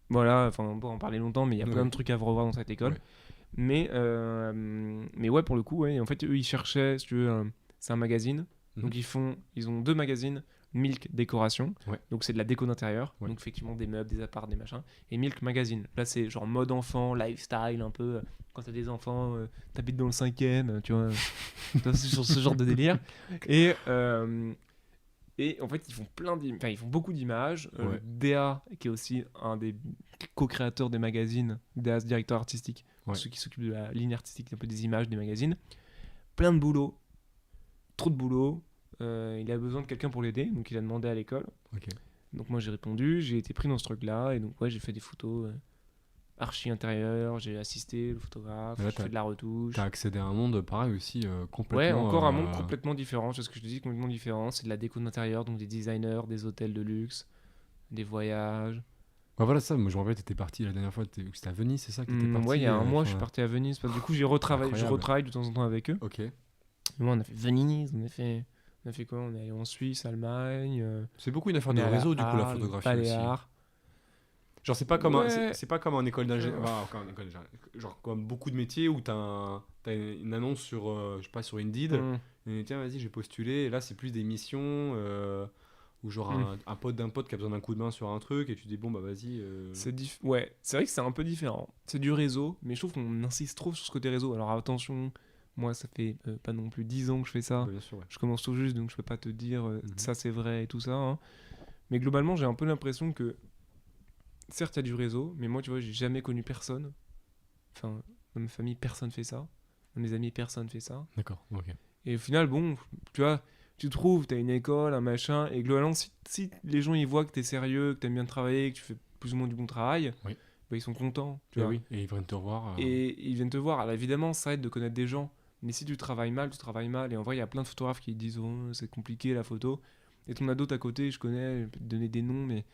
Voilà, enfin, on peut en parler longtemps, mais il y a plein Ouais. de trucs à revoir dans cette école. Ouais. Mais ouais, pour le coup, ouais. En fait, eux, ils cherchaient, si tu veux, c'est un magazine. Mhm. Donc, ils ont 2 magazines. Milk Décoration, Ouais. donc c'est de la déco d'intérieur, Ouais. donc effectivement des meubles, des apparts, des machins. Et Milk Magazine, là c'est genre mode enfant, lifestyle un peu. Quand t'as des enfants, t'habites dans le 5e, tu vois, c'est sur ce genre de délire. Et en fait, ils font ils font beaucoup d'images. Ouais. DA, qui est aussi un des co-créateurs des magazines, DA, c'est directeur artistique, Ouais. ceux qui s'occupent de la ligne artistique, un peu des images des magazines. Plein de boulot, trop de boulot. Il a besoin de quelqu'un pour l'aider, donc il a demandé à l'école. Ok. Donc moi j'ai répondu, j'ai été pris dans ce truc-là, et donc ouais, j'ai fait des photos archi intérieures, j'ai assisté le photographe, Et là, j'ai fait de la retouche. T'as accédé à un monde pareil aussi complètement. Ouais, encore un monde complètement différent, c'est ce que je te dis, complètement différent. C'est de la déco d'intérieur, donc des designers, des hôtels de luxe, des voyages. Ouais, voilà ça, moi je me rappelle, t'étais parti la dernière fois, c'était à Venise, c'est ça que t'étais parti Ouais, il y a un mois, je suis enfin, parti à Venise. Du coup, je retravaille de temps en temps avec eux. Ok. Et moi, on a fait Venise, on a fait quoi? On est allé en Suisse, Allemagne. C'est beaucoup une affaire On de est allé réseau à du coup la Arles, photographie aussi. Baléares. Genre c'est pas comme Ouais. c'est pas comme en école d'ingénieur, genre comme beaucoup de métiers où t'as une annonce sur je sais pas sur Indeed et tiens vas-y j'ai postulé et là c'est plus des missions où genre un pote d'un pote qui a besoin d'un coup de main sur un truc et tu dis bon bah vas-y Ouais, c'est vrai que c'est un peu différent. C'est du réseau, mais je trouve qu'on insiste trop sur ce côté réseau. Alors attention, moi ça fait pas non plus 10 ans que je fais ça. bah, bien sûr ouais. Je commence tout juste, donc je peux pas te dire Mhm. ça c'est vrai et tout ça, hein. Mais globalement, j'ai un peu l'impression que certes il y a du réseau, mais moi tu vois, j'ai jamais connu personne. Enfin, dans ma famille, personne fait ça. Dans mes amis, personne fait ça. D'accord, ok. Et au final, bon, tu vois, tu trouves, t'as une école, un machin, et globalement, si les gens ils voient que t'es sérieux, que t'aimes bien travailler, que tu fais plus ou moins du bon travail, Oui. bah, ils sont contents. Tu Et vois. oui, et ils viennent te revoir. Et ils viennent te voir. Alors évidemment, ça aide de connaître des gens. Mais si tu travailles mal, tu travailles mal. Et en vrai, il y a plein de photographes qui disent oh, c'est compliqué la photo. Et t'en as d'autres à côté, je connais, je peux te donner des noms, mais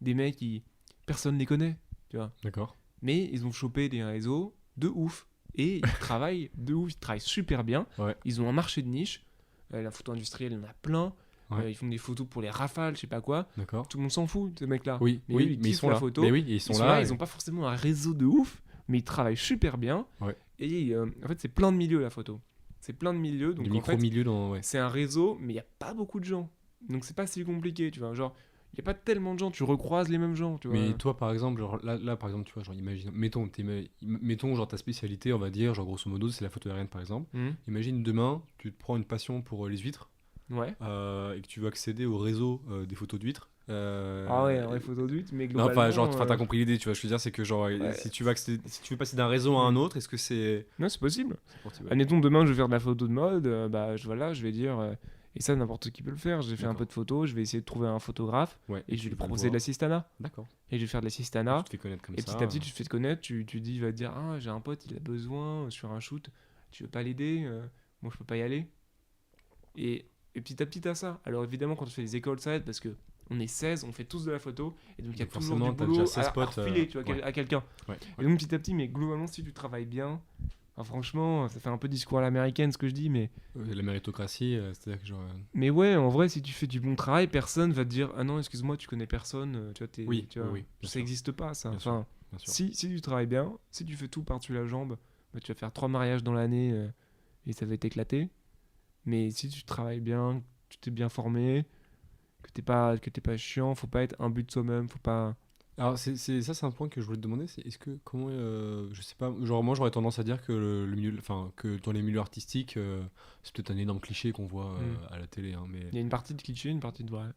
des mecs qui. Personne les connaît, tu vois. D'accord. Mais ils ont chopé des réseaux de ouf. Et ils travaillent de ouf, ils travaillent super bien. Ouais. Ils ont un marché de niche. La photo industrielle, il y en a plein. Ouais. Ils font des photos pour les rafales, je sais pas quoi. D'accord. Tout le monde s'en fout, ces mecs-là. Oui, Mais oui, eux, ils mais ils kiffent sont la là. photo. Mais oui, ils sont Ils là. ils ont pas forcément un réseau de ouf, mais ils travaillent super bien. Ouais. Et en fait, c'est plein de milieux la photo. C'est plein de milieux. Donc du en fait, micro-milieu dans. Ouais. c'est un réseau, mais il n'y a pas beaucoup de gens. Donc c'est pas si compliqué, tu vois. Genre, il n'y a pas tellement de gens, tu recroises les mêmes gens, tu vois. Mais toi, par exemple, genre, là, par exemple, tu vois, genre, imagine, mettons, genre, ta spécialité, on va dire, genre, grosso modo, c'est la photo aérienne, par exemple. Imagine demain, tu te prends une passion pour les huîtres Ouais. et que tu veux accéder au réseau des photos d'huîtres. Ah ouais, un vrai photo d'huître, mais Non, globalement... enfin, genre, t'as compris l'idée, tu vois. Je veux dire, c'est que, genre, Ouais. si tu veux passer d'un réseau à un autre, est-ce que c'est. Non, c'est possible. possible. Admettons, demain, je vais faire de la photo de mode, je vais dire... et ça, n'importe qui peut le faire. J'ai fait un D'accord. peu de photos, je vais essayer de trouver un photographe, Ouais, et je vais tu lui vas le proposer de voir. l'assistana. D'accord. Et je vais faire de l'assistana. Tu te fais connaître comme Et ça. petit à petit, tu te fais te connaître, tu dis, il va te dire, ah, j'ai un pote, il a besoin sur un shoot, tu veux pas l'aider moi je peux pas y aller. Et petit à petit, t'as ça. Alors évidemment, quand tu fais des écoles, ça aide parce que on est 16, on fait tous de la photo, et donc il y a Donc toujours forcément, du t'as boulot déjà 16 à potes, refiler, tu vois, ouais. à quelqu'un. Ouais. Et donc petit à petit, mais globalement, si tu travailles bien, enfin, franchement, ça fait un peu discours à l'américaine ce que je dis, mais La méritocratie, c'est-à-dire que, genre. mais ouais, en vrai, si tu fais du bon travail, personne va te dire, ah non, excuse-moi, tu connais personne, tu vois, Oui, tu vois, oui, bien ça sûr. n'existe pas, ça. Bien sûr. Enfin, Bien sûr. si tu travailles bien, si tu fais tout par-dessus la jambe, bah, tu vas faire 3 mariages dans l'année et ça va t'éclater. Mais si tu travailles bien, que tu t'es bien formé, que t'es pas chiant, faut pas être un but de soi-même, faut pas... Alors, c'est un point que je voulais te demander, c'est est-ce que, comment, je sais pas, genre moi j'aurais tendance à dire que le milieu, enfin, que dans les milieux artistiques, c'est peut-être un énorme cliché qu'on voit à la télé, hein, mais Il y a une partie de cliché, une partie de vrai.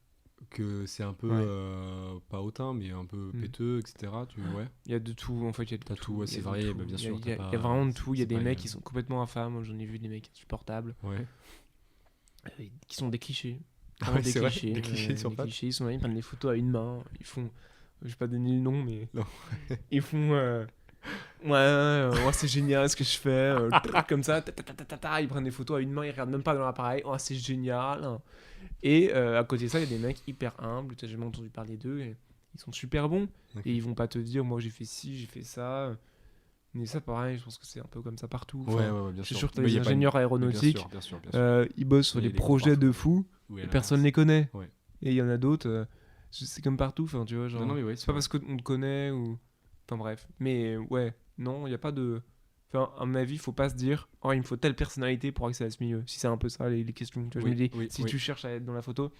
que c'est un peu, Ouais. pas hautain, mais un peu péteux, etc. Ouais. Il y a de tout, en fait, il y a de T'as tout, ouais, il y a c'est de varié, tout. bah, bien Il y a- sûr, Il y, a t'as il y a pas- vraiment de tout, il y a c'est des pas mecs une- qui sont complètement infâmes, j'en ai vu des mecs insupportables, Ouais. qui sont des clichés. Ah Vraiment ouais, des c'est vrai, clichés, des clichés sur des pattes. clichés, ils sont là, ils prennent des photos à une main, ils font je vais pas donner le nom, mais Non. ils font ouais, c'est génial ce que je fais, comme ça, ils prennent des photos à une main, ils regardent même pas dans l'appareil, c'est génial. Et à côté de ça, il y a des mecs hyper humbles, tu as jamais entendu parler d'eux, et ils sont super bons, Ok. et ils vont pas te dire, moi j'ai fait ci, j'ai fait ça. Mais ça, pareil, je pense que c'est un peu comme ça partout. Ouais, bien Je suis sûr. sûr que t'as Mais des y a pas ingénieurs une- mais aéronautiques, bien sûr. ils bossent sur Il y a des des gros projets de partout. fou, Oui, et à personne l'inverse. les connaît. Ouais. Et il y en a d'autres, c'est comme partout, enfin tu vois, genre. Non, mais ouais, C'est pas parce qu'on te connaît ou. Enfin bref. Mais ouais, non, il y a pas de. Enfin, à mon avis, faut pas se dire, oh, il me faut telle personnalité pour accéder à ce milieu. Si c'est un peu ça les questions. Tu vois, Oui, je me dis, oui, si oui. tu cherches à être dans la photo,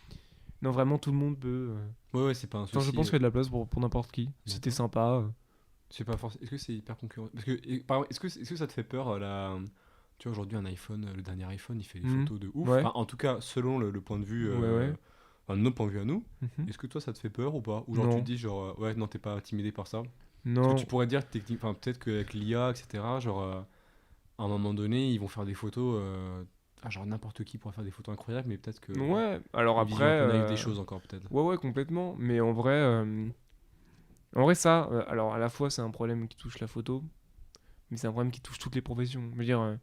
non, vraiment tout le monde peut. Ouais, c'est pas un souci. Enfin, je pense qu'il y a de la place pour n'importe qui. Si t'es D'accord. sympa. C'est pas forcément. Est-ce que c'est hyper concurrent? Parce que, est-ce que ça te fait peur Tu vois, aujourd'hui, un iPhone, le dernier iPhone, il fait des Mhm. photos de ouf. Ouais. Enfin, en tout cas, selon le point de vue. Ouais. Enfin, notre point de vue à nous. Mhm. Est-ce que toi, ça te fait peur ou pas? Ou genre, Non. tu te dis, genre, ouais, non, t'es pas intimidé par ça? Parce Non. que tu pourrais dire, enfin, peut-être qu'avec l'IA, etc., genre, à un moment donné, ils vont faire des photos. Genre, n'importe qui pourra faire des photos incroyables, mais peut-être que. Ouais, alors Une vision après. un peu naïve des choses encore, peut-être. Ouais, complètement. Mais en vrai, ça, alors à la fois, c'est un problème qui touche la photo, mais c'est un problème qui touche toutes les professions. Je veux dire,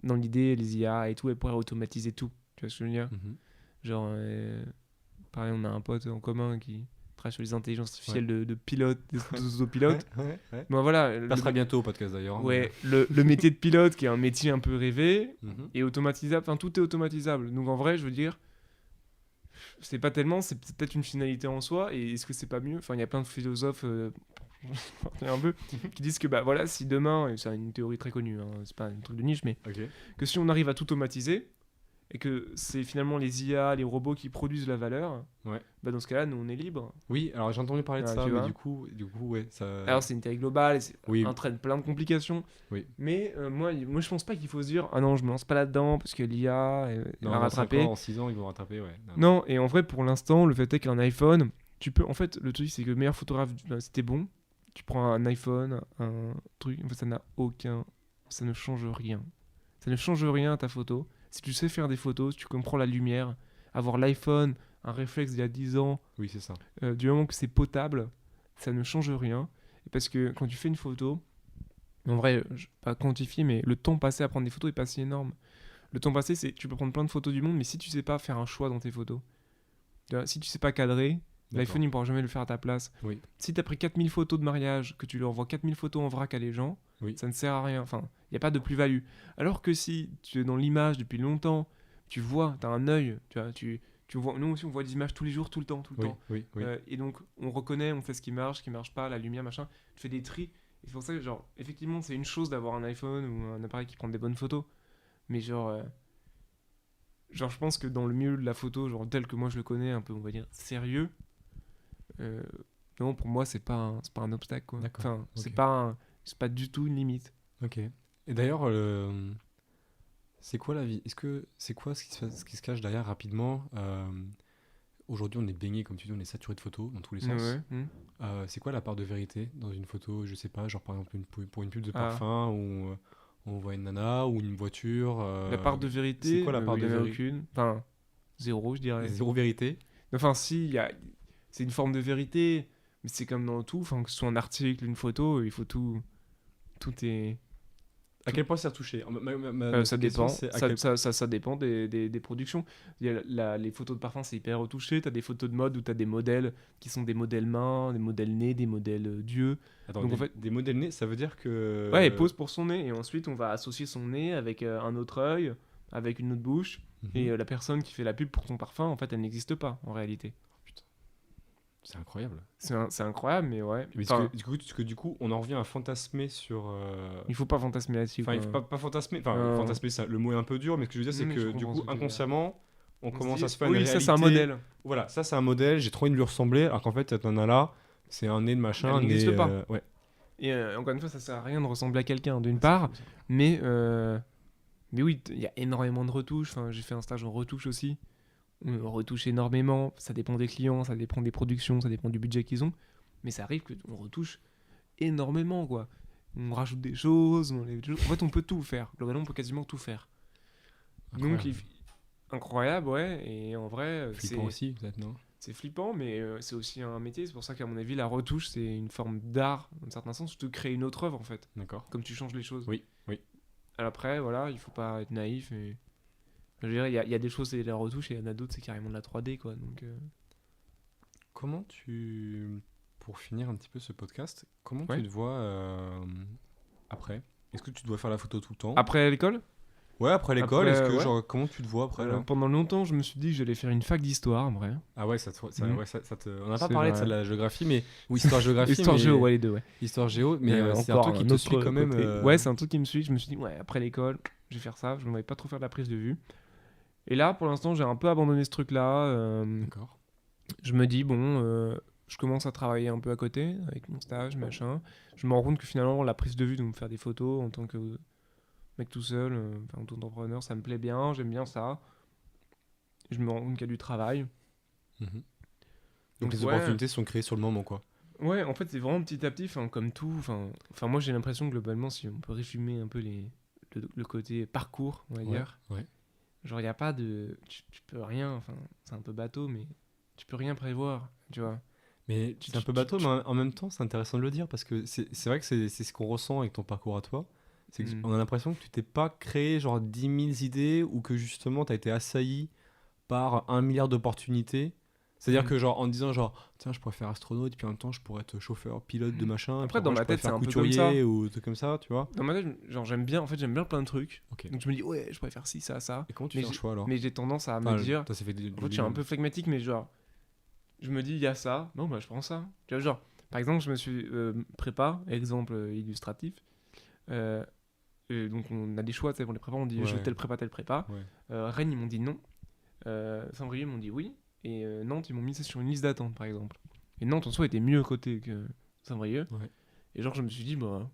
dans l'idée, les IA et tout, elles pourraient automatiser tout. Tu vois ce que je veux dire? Mhm. Genre, pareil, on a un pote en commun qui travaille sur les intelligences artificielles de pilotes, des autopilotes. Ouais. Bon, voilà. Il passera bientôt au podcast d'ailleurs. hein, Ouais, le métier de pilote qui est un métier un peu rêvé mais- Mhm. et automatisable. Enfin, tout est automatisable. Donc en vrai, je veux dire, c'est pas tellement, c'est peut-être une finalité en soi. Et est-ce que c'est pas mieux? Enfin, il y a plein de philosophes un peu qui disent que bah voilà, si demain, et c'est une théorie très connue, hein, c'est pas un truc de niche, mais Ok. que si on arrive à tout automatiser et que c'est finalement les IA, les robots qui produisent la valeur, Ouais. bah dans ce cas-là, nous on est libre. Oui, alors j'ai entendu parler de Ah, ça, tu mais vois. du coup, ouais, ça. Alors c'est une théorie globale, et c'est Oui. entraîne plein de complications. Oui. Mais moi je pense pas qu'il faut se dire ah non je me lance pas là-dedans parce que l'IA elle Non, va dans 5 rattraper. ans, en 6 ans, ils vont rattraper, ouais. Non, et en vrai pour l'instant le fait est qu'un iPhone, tu peux en fait le truc c'est que le meilleur photographe c'était bon, tu prends un iPhone, un truc, en fait ça ne change rien. Ça ne change rien à ta photo. Si tu sais faire des photos, si tu comprends la lumière, avoir l'iPhone, un réflexe d'il y a 10 ans, Oui, c'est ça. du moment que c'est potable, ça ne change rien. Et parce que quand tu fais une photo, en vrai, je vais pas quantifier, mais le temps passé à prendre des photos est pas si énorme. Le temps passé, c'est tu peux prendre plein de photos du monde, mais si tu sais pas faire un choix dans tes photos, tu vois, si tu sais pas cadrer, l'iPhone il pourra jamais le faire à ta place. Oui. Si tu as pris 4000 photos de mariage, que tu leur envoies 4000 photos en vrac à les gens, Oui. ça ne sert à rien. Enfin, il n'y a pas de plus-value. Alors que si tu es dans l'image depuis longtemps, tu vois, tu as un œil, tu vois, tu vois, nous aussi on voit des images tous les jours, tout le temps. Oui. Et donc on reconnaît, on fait ce qui marche pas, la lumière, machin. Tu fais des tris. Et c'est pour ça que, genre, effectivement, c'est une chose d'avoir un iPhone ou un appareil qui prend des bonnes photos. Mais genre, je pense que dans le milieu de la photo, genre tel que moi je le connais, un peu, on va dire, sérieux, non, pour moi, c'est pas un obstacle, quoi. D'accord, Enfin, c'est ok. c'est pas du tout une limite. Ok. Et d'ailleurs, c'est quoi la vie? C'est quoi ce qui se cache derrière rapidement? Aujourd'hui, on est baigné, comme tu dis, on est saturé de photos dans tous les sens. Ouais. C'est quoi la part de vérité dans une photo? Je sais pas, genre par exemple pour une pub de Ah. parfum où on voit une nana ou une voiture. La part de vérité, c'est quoi la part il de y en a vérité? aucune. Enfin, zéro, je dirais. Zéro vérité? Enfin, si, c'est une forme de vérité, mais c'est comme dans tout. Enfin, que ce soit un article, une photo, il faut tout. Tout est. À quel point c'est retouché? Ça question, dépend. c'est à Ça dépend des productions. Il y a les photos de parfum, c'est hyper retouché. T'as des photos de mode où t'as des modèles qui sont des modèles mains, des modèles nez, des modèles d'yeux. Attends, Donc, en fait- des modèles nez, ça veut dire que. Ouais, elle pose pour son nez. Et ensuite, on va associer son nez avec un autre œil, avec une autre bouche. Mhm. Et la personne qui fait la pub pour ton parfum, en fait, elle n'existe pas en réalité. C'est incroyable. C'est incroyable, mais ouais. Mais Enfin, du coup, on en revient à fantasmer sur. il faut pas fantasmer là-dessus. Enfin, il quoi. faut pas fantasmer. Enfin, Non. fantasmer, ça, le mot est un peu dur, mais ce que je veux dire, c'est Non, mais je que du comprends coup, ce que tu veux dire. inconsciemment, on se commence dit, à se faire oui, une ça c'est un réalité. modèle. Voilà, ça c'est un modèle, j'ai trop envie de lui ressembler, alors qu'en fait, cette nana-là, c'est un nez de machin. Elle un nez, n'existe pas. ouais. Et encore une fois, ça sert à rien de ressembler à quelqu'un, d'une part. Mais oui, il y a énormément de retouches. Enfin, j'ai fait un stage en retouche aussi. On retouche énormément. Ça dépend des clients, ça dépend des productions, ça dépend du budget qu'ils ont. Mais ça arrive qu'on retouche énormément, quoi. On rajoute des choses, on enlève des choses. En fait, on peut tout faire. Globalement, on peut quasiment tout faire. Incroyable. Donc, incroyable, ouais. Et en vrai, Flippant aussi, peut-être, non? c'est flippant, mais c'est aussi un métier. C'est pour ça qu'à mon avis, la retouche, c'est une forme d'art, dans un certain sens, où tu crées une autre œuvre, en fait. D'accord. Comme tu changes les choses. Oui. Après, voilà, il faut pas être naïf. Et... Je veux dire, il y a des choses, c'est de la retouche, et il y en a d'autres, c'est carrément de la 3D, quoi. Donc, Comment pour finir un petit peu ce podcast, comment Ouais. tu te vois après? Est-ce que tu dois faire la photo tout le temps? Après l'école, Ouais, après l'école, Après, est-ce que ouais. genre comment tu te vois après là? pendant longtemps, je me suis dit que j'allais faire une fac d'histoire, en vrai. Ah ouais, Mhm. ouais, ça te... On n'a pas C'est parlé de vrai. ça de la géographie, mais ou histoire-géographie, Histoire mais... géo, ouais, les deux, ouais. Histoire géo, mais c'est un encore truc qui te autre suit quand même. côté. Ouais, c'est un truc qui me suit. Je me suis dit, ouais, après l'école, je vais faire ça. Je ne voyais pas trop faire de la prise de vue. Et là, pour l'instant, j'ai un peu abandonné ce truc-là. D'accord. Je me dis, bon, je commence à travailler un peu à côté, avec mon stage, machin. Je me rends compte que finalement, la prise de vue, donc faire des photos en tant que mec tout seul, en tant qu'entrepreneur, ça me plaît bien, j'aime bien ça. Je me rends compte qu'il y a du travail. Mhm. Donc, Donc les ouais. opportunités sont créées sur le moment, quoi. Ouais, en fait, c'est vraiment petit à petit, comme tout. Moi, j'ai l'impression, globalement, si on peut résumer un peu le côté parcours, on va dire. Ouais. Genre, il n'y a pas de... Tu peux rien, c'est un peu bateau, mais tu peux rien prévoir, tu vois. Mais c'est un peu bateau, mais en même temps, c'est intéressant de le dire parce que c'est vrai que c'est ce qu'on ressent avec ton parcours à toi. C'est qu'on a l'impression que tu t'es pas créé genre 10 000 idées ou que justement tu as été assailli par 1 milliard d'opportunités. C'est-à-dire que genre en disant genre tiens je pourrais faire astronaute puis en même temps je pourrais être chauffeur, pilote de machin. Après, puis dans je ma pourrais tête, c'est faire un peu comme couturier ça. ou truc comme ça, tu vois. Dans ma tête, genre, j'aime bien plein de trucs. Ok. Donc, je me dis, ouais, je pourrais faire ci, ça, ça. Et comment tu Mais fais un choix alors? Mais j'ai tendance à Enfin, me dire... toi, ça fait En fait, je suis un peu flegmatique, mais genre... Je me dis, il y a ça. Bon, bah, je prends ça. Tu vois, genre... Par exemple, je me suis prépa, exemple illustratif. Et donc, on a des choix, tu sais, pour les prépas, on dit Ouais. je veux tel prépa. Ouais. Rennes, ils m'ont dit non. Saint-Brieuc, ils m'ont dit oui. Et Nantes, ils m'ont mis ça sur une liste d'attente, par exemple. Et Nantes, en soi, était mieux coté que Saint-Brieuc. Ouais. Et genre, je me suis dit, bah,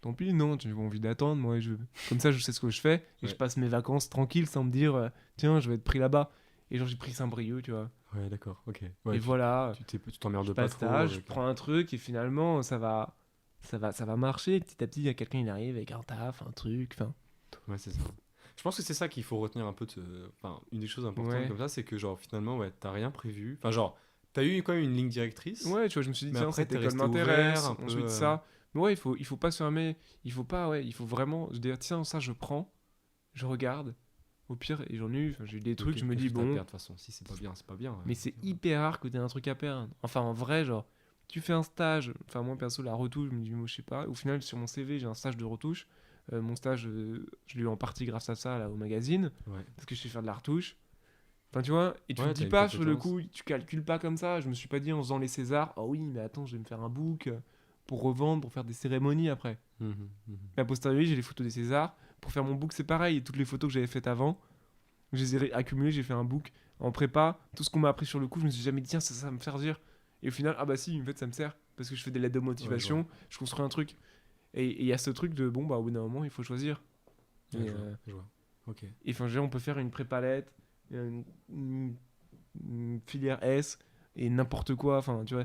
tant pis, non, tu as envie d'attendre. Moi, comme ça, je sais ce que je fais. Et Ouais. je passe mes vacances tranquille sans me dire, tiens, je vais être pris là-bas. Et genre, j'ai pris Saint-Brieuc, tu vois. Ouais, d'accord, ok. Ouais, Et voilà, tu t'emmerdes je pas passe trop. stage, je avec- prends un truc et finalement, ça va marcher. Petit à petit, il y a quelqu'un, il arrive avec un taf, un truc. Ouais, c'est ça. Je pense que c'est ça qu'il faut retenir un peu Enfin, une des choses importantes Ouais. comme ça, c'est que genre finalement, ouais, t'as rien prévu. Enfin, genre, t'as eu quand même une ligne directrice. Ouais, tu vois, je me suis dit, Mais tiens, après, cette t'es école resté m'intéresse, ouvert, un peu, ensuite ça. Mais ouais, il faut pas se fermer. Il faut vraiment se dire, tiens, ça, je prends, je regarde. Au pire, et j'ai eu des trucs, je me dis, Qu'est-ce que t'as à bon, perdre, de toute façon, si c'est pas bien, c'est pas bien. mais c'est hyper rare que t'aies un truc à perdre. Enfin, en vrai, genre, tu fais un stage, enfin, moi, perso, la retouche, je me dis, moi, je sais pas. Au final, sur mon CV, j'ai un stage de retouche. Mon stage, je l'ai eu en partie grâce à ça, là, au magazine, Ouais. parce que je sais faire de la retouche. Enfin, tu vois, et tu Ouais, te t'as dis une pas sur le compétence. coup, tu calcules pas comme ça. Je me suis pas dit en faisant les Césars, oh oui, mais attends, je vais me faire un book pour revendre, pour faire des cérémonies après. Mhm, mhm. Mais a posteriori, j'ai les photos des Césars. Pour faire mon book, c'est pareil. Et toutes les photos que j'avais faites avant, je les ai accumulées, j'ai fait un book en prépa. Tout ce qu'on m'a appris sur le coup, je me suis jamais dit, tiens, ça va me faire dire. Et au final, ah bah si, en fait, ça me sert. Parce que je fais des lettres de motivation, Ouais, je construis un truc. Et il y a ce truc de, bon, bah au bout d'un moment, il faut choisir. Ouais, Et, je vois. Ok. et enfin, on peut faire une prépalette, une filière S et n'importe quoi. Enfin, tu vois,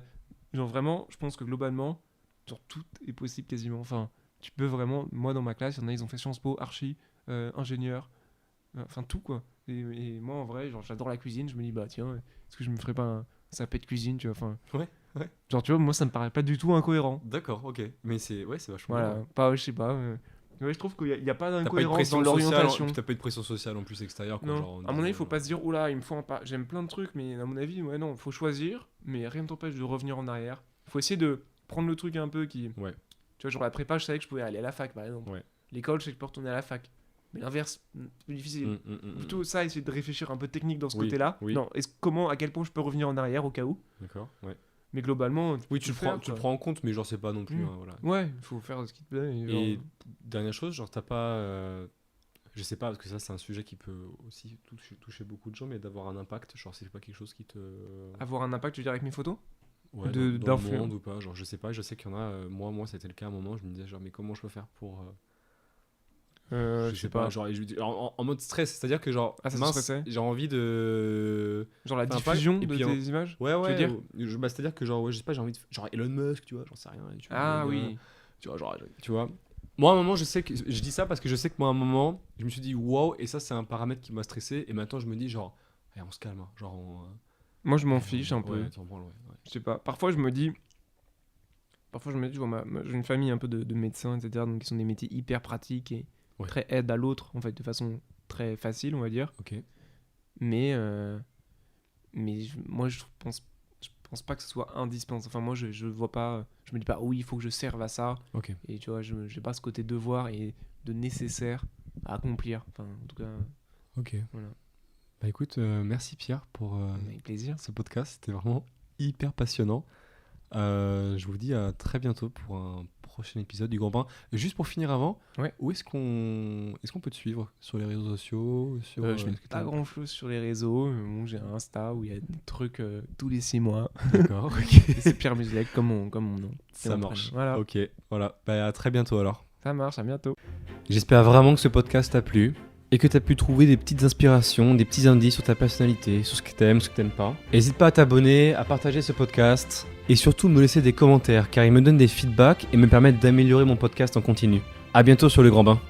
genre vraiment, je pense que globalement, genre tout est possible quasiment. Enfin, tu peux vraiment. Moi, dans ma classe, il y en a, ils ont fait Sciences Po, archi, ingénieur, enfin tout quoi. Et moi, en vrai, genre, j'adore la cuisine. Je me dis, bah tiens, est-ce que je me ferais pas un sapé de cuisine, tu vois. Enfin, Ouais. genre, tu vois, moi, ça me paraît pas du tout incohérent. D'accord, ok. Mais c'est vachement Voilà, bien. pas, je sais pas. Ouais, je trouve qu'il y a pas T'as pas eu de d'incohérence pression dans sociale, l'orientation. t'as pas eu de pression sociale en plus extérieure. Quoi, Non, genre, en à mon avis, il disant, faut pas se dire, oula, il me faut un pas. J'aime plein de trucs, mais à mon avis, ouais, non, faut choisir, mais rien ne t'empêche de revenir en arrière. Faut essayer de prendre le truc un peu qui. Ouais. Tu vois, genre la prépa, je savais que je pouvais aller à la fac, par exemple. Ouais. L'école, je sais que je peux retourner à la fac. Mais l'inverse, c'est plus difficile. Plutôt ça, essayer de réfléchir un peu technique dans ce Oui, côté-là. oui. Non, à quel point je peux revenir en arrière au cas où. D'accord, ouais. Mais globalement, Oui, peux tu le faire, prends quoi. en compte, mais genre, c'est pas non plus. Mm. Hein, voilà. Ouais, il faut faire ce qui te plaît. Et genre- dernière chose, genre, t'as pas. Je sais pas, parce que ça, c'est un sujet qui peut aussi toucher beaucoup de gens, mais d'avoir un impact, genre, c'est pas quelque chose qui te. Avoir un impact, tu veux dire, avec mes photos Ouais, dans le d'influence. monde ou pas, genre, je sais pas, je sais qu'il y en a. Moi, c'était le cas à un moment, je me disais, genre, mais comment je peux faire pour. Je sais pas. Genre, en mode stress, c'est-à-dire que, genre, Ah, ça te mince, stressait j'ai envie de. Genre la Enfin, diffusion et de puis tes images Ouais, ouais, dire bah, c'est-à-dire que, genre, ouais, je sais pas, j'ai envie de. Genre, Elon Musk, tu vois, j'en sais rien. Et tu vois, Ah blablabla. oui. Tu vois, genre, tu vois. Moi, à un moment, je sais que. Je dis ça parce que je sais que moi, à un moment, je me suis dit, waouh, et ça, c'est un paramètre qui m'a stressé. Et maintenant, je me dis, genre, allez, on se calme. Hein, genre, Moi, je m'en fiche un peu. Ouais, t'en branles, ouais. Je sais pas. Parfois, je me dis, je vois j'ai une famille un peu de médecins, etc. Donc, qui sont des métiers hyper pratiques et Ouais. très aide à l'autre, en fait, de façon très facile, on va dire. Ok. Mais moi, je pense pas que ce soit indispensable. Enfin, moi, je vois pas. Je me dis pas, oui, il faut que je serve à ça. Ok. Et tu vois, j'ai pas ce côté devoir et de nécessaire à accomplir. Enfin, en tout cas, Ok. voilà. Bah écoute, merci Pierre pour Avec plaisir. ce podcast. C'était vraiment hyper passionnant. Je vous dis à très bientôt pour un prochain épisode du Grand Bain. Juste pour finir avant, Ouais. où est-ce qu'on peut te suivre sur les réseaux sociaux sur, Je mets est-ce que pas t'as- grand chose sur les réseaux. Bon, j'ai un Insta où il y a des trucs tous les 6 mois. D'accord, Et ok. c'est Pierre Muslec comme mon nom. C'est Ça mon marche. prénom. Voilà. Ok, voilà. Bah à très bientôt alors. Ça marche, à bientôt. J'espère vraiment que ce podcast t'a plu et que t'as pu trouver des petites inspirations, des petits indices sur ta personnalité, sur ce que t'aimes, ce que t'aimes pas. N'hésite pas à t'abonner, à partager ce podcast et surtout me laisser des commentaires car ils me donnent des feedbacks et me permettent d'améliorer mon podcast en continu. À bientôt sur le Grand Bain.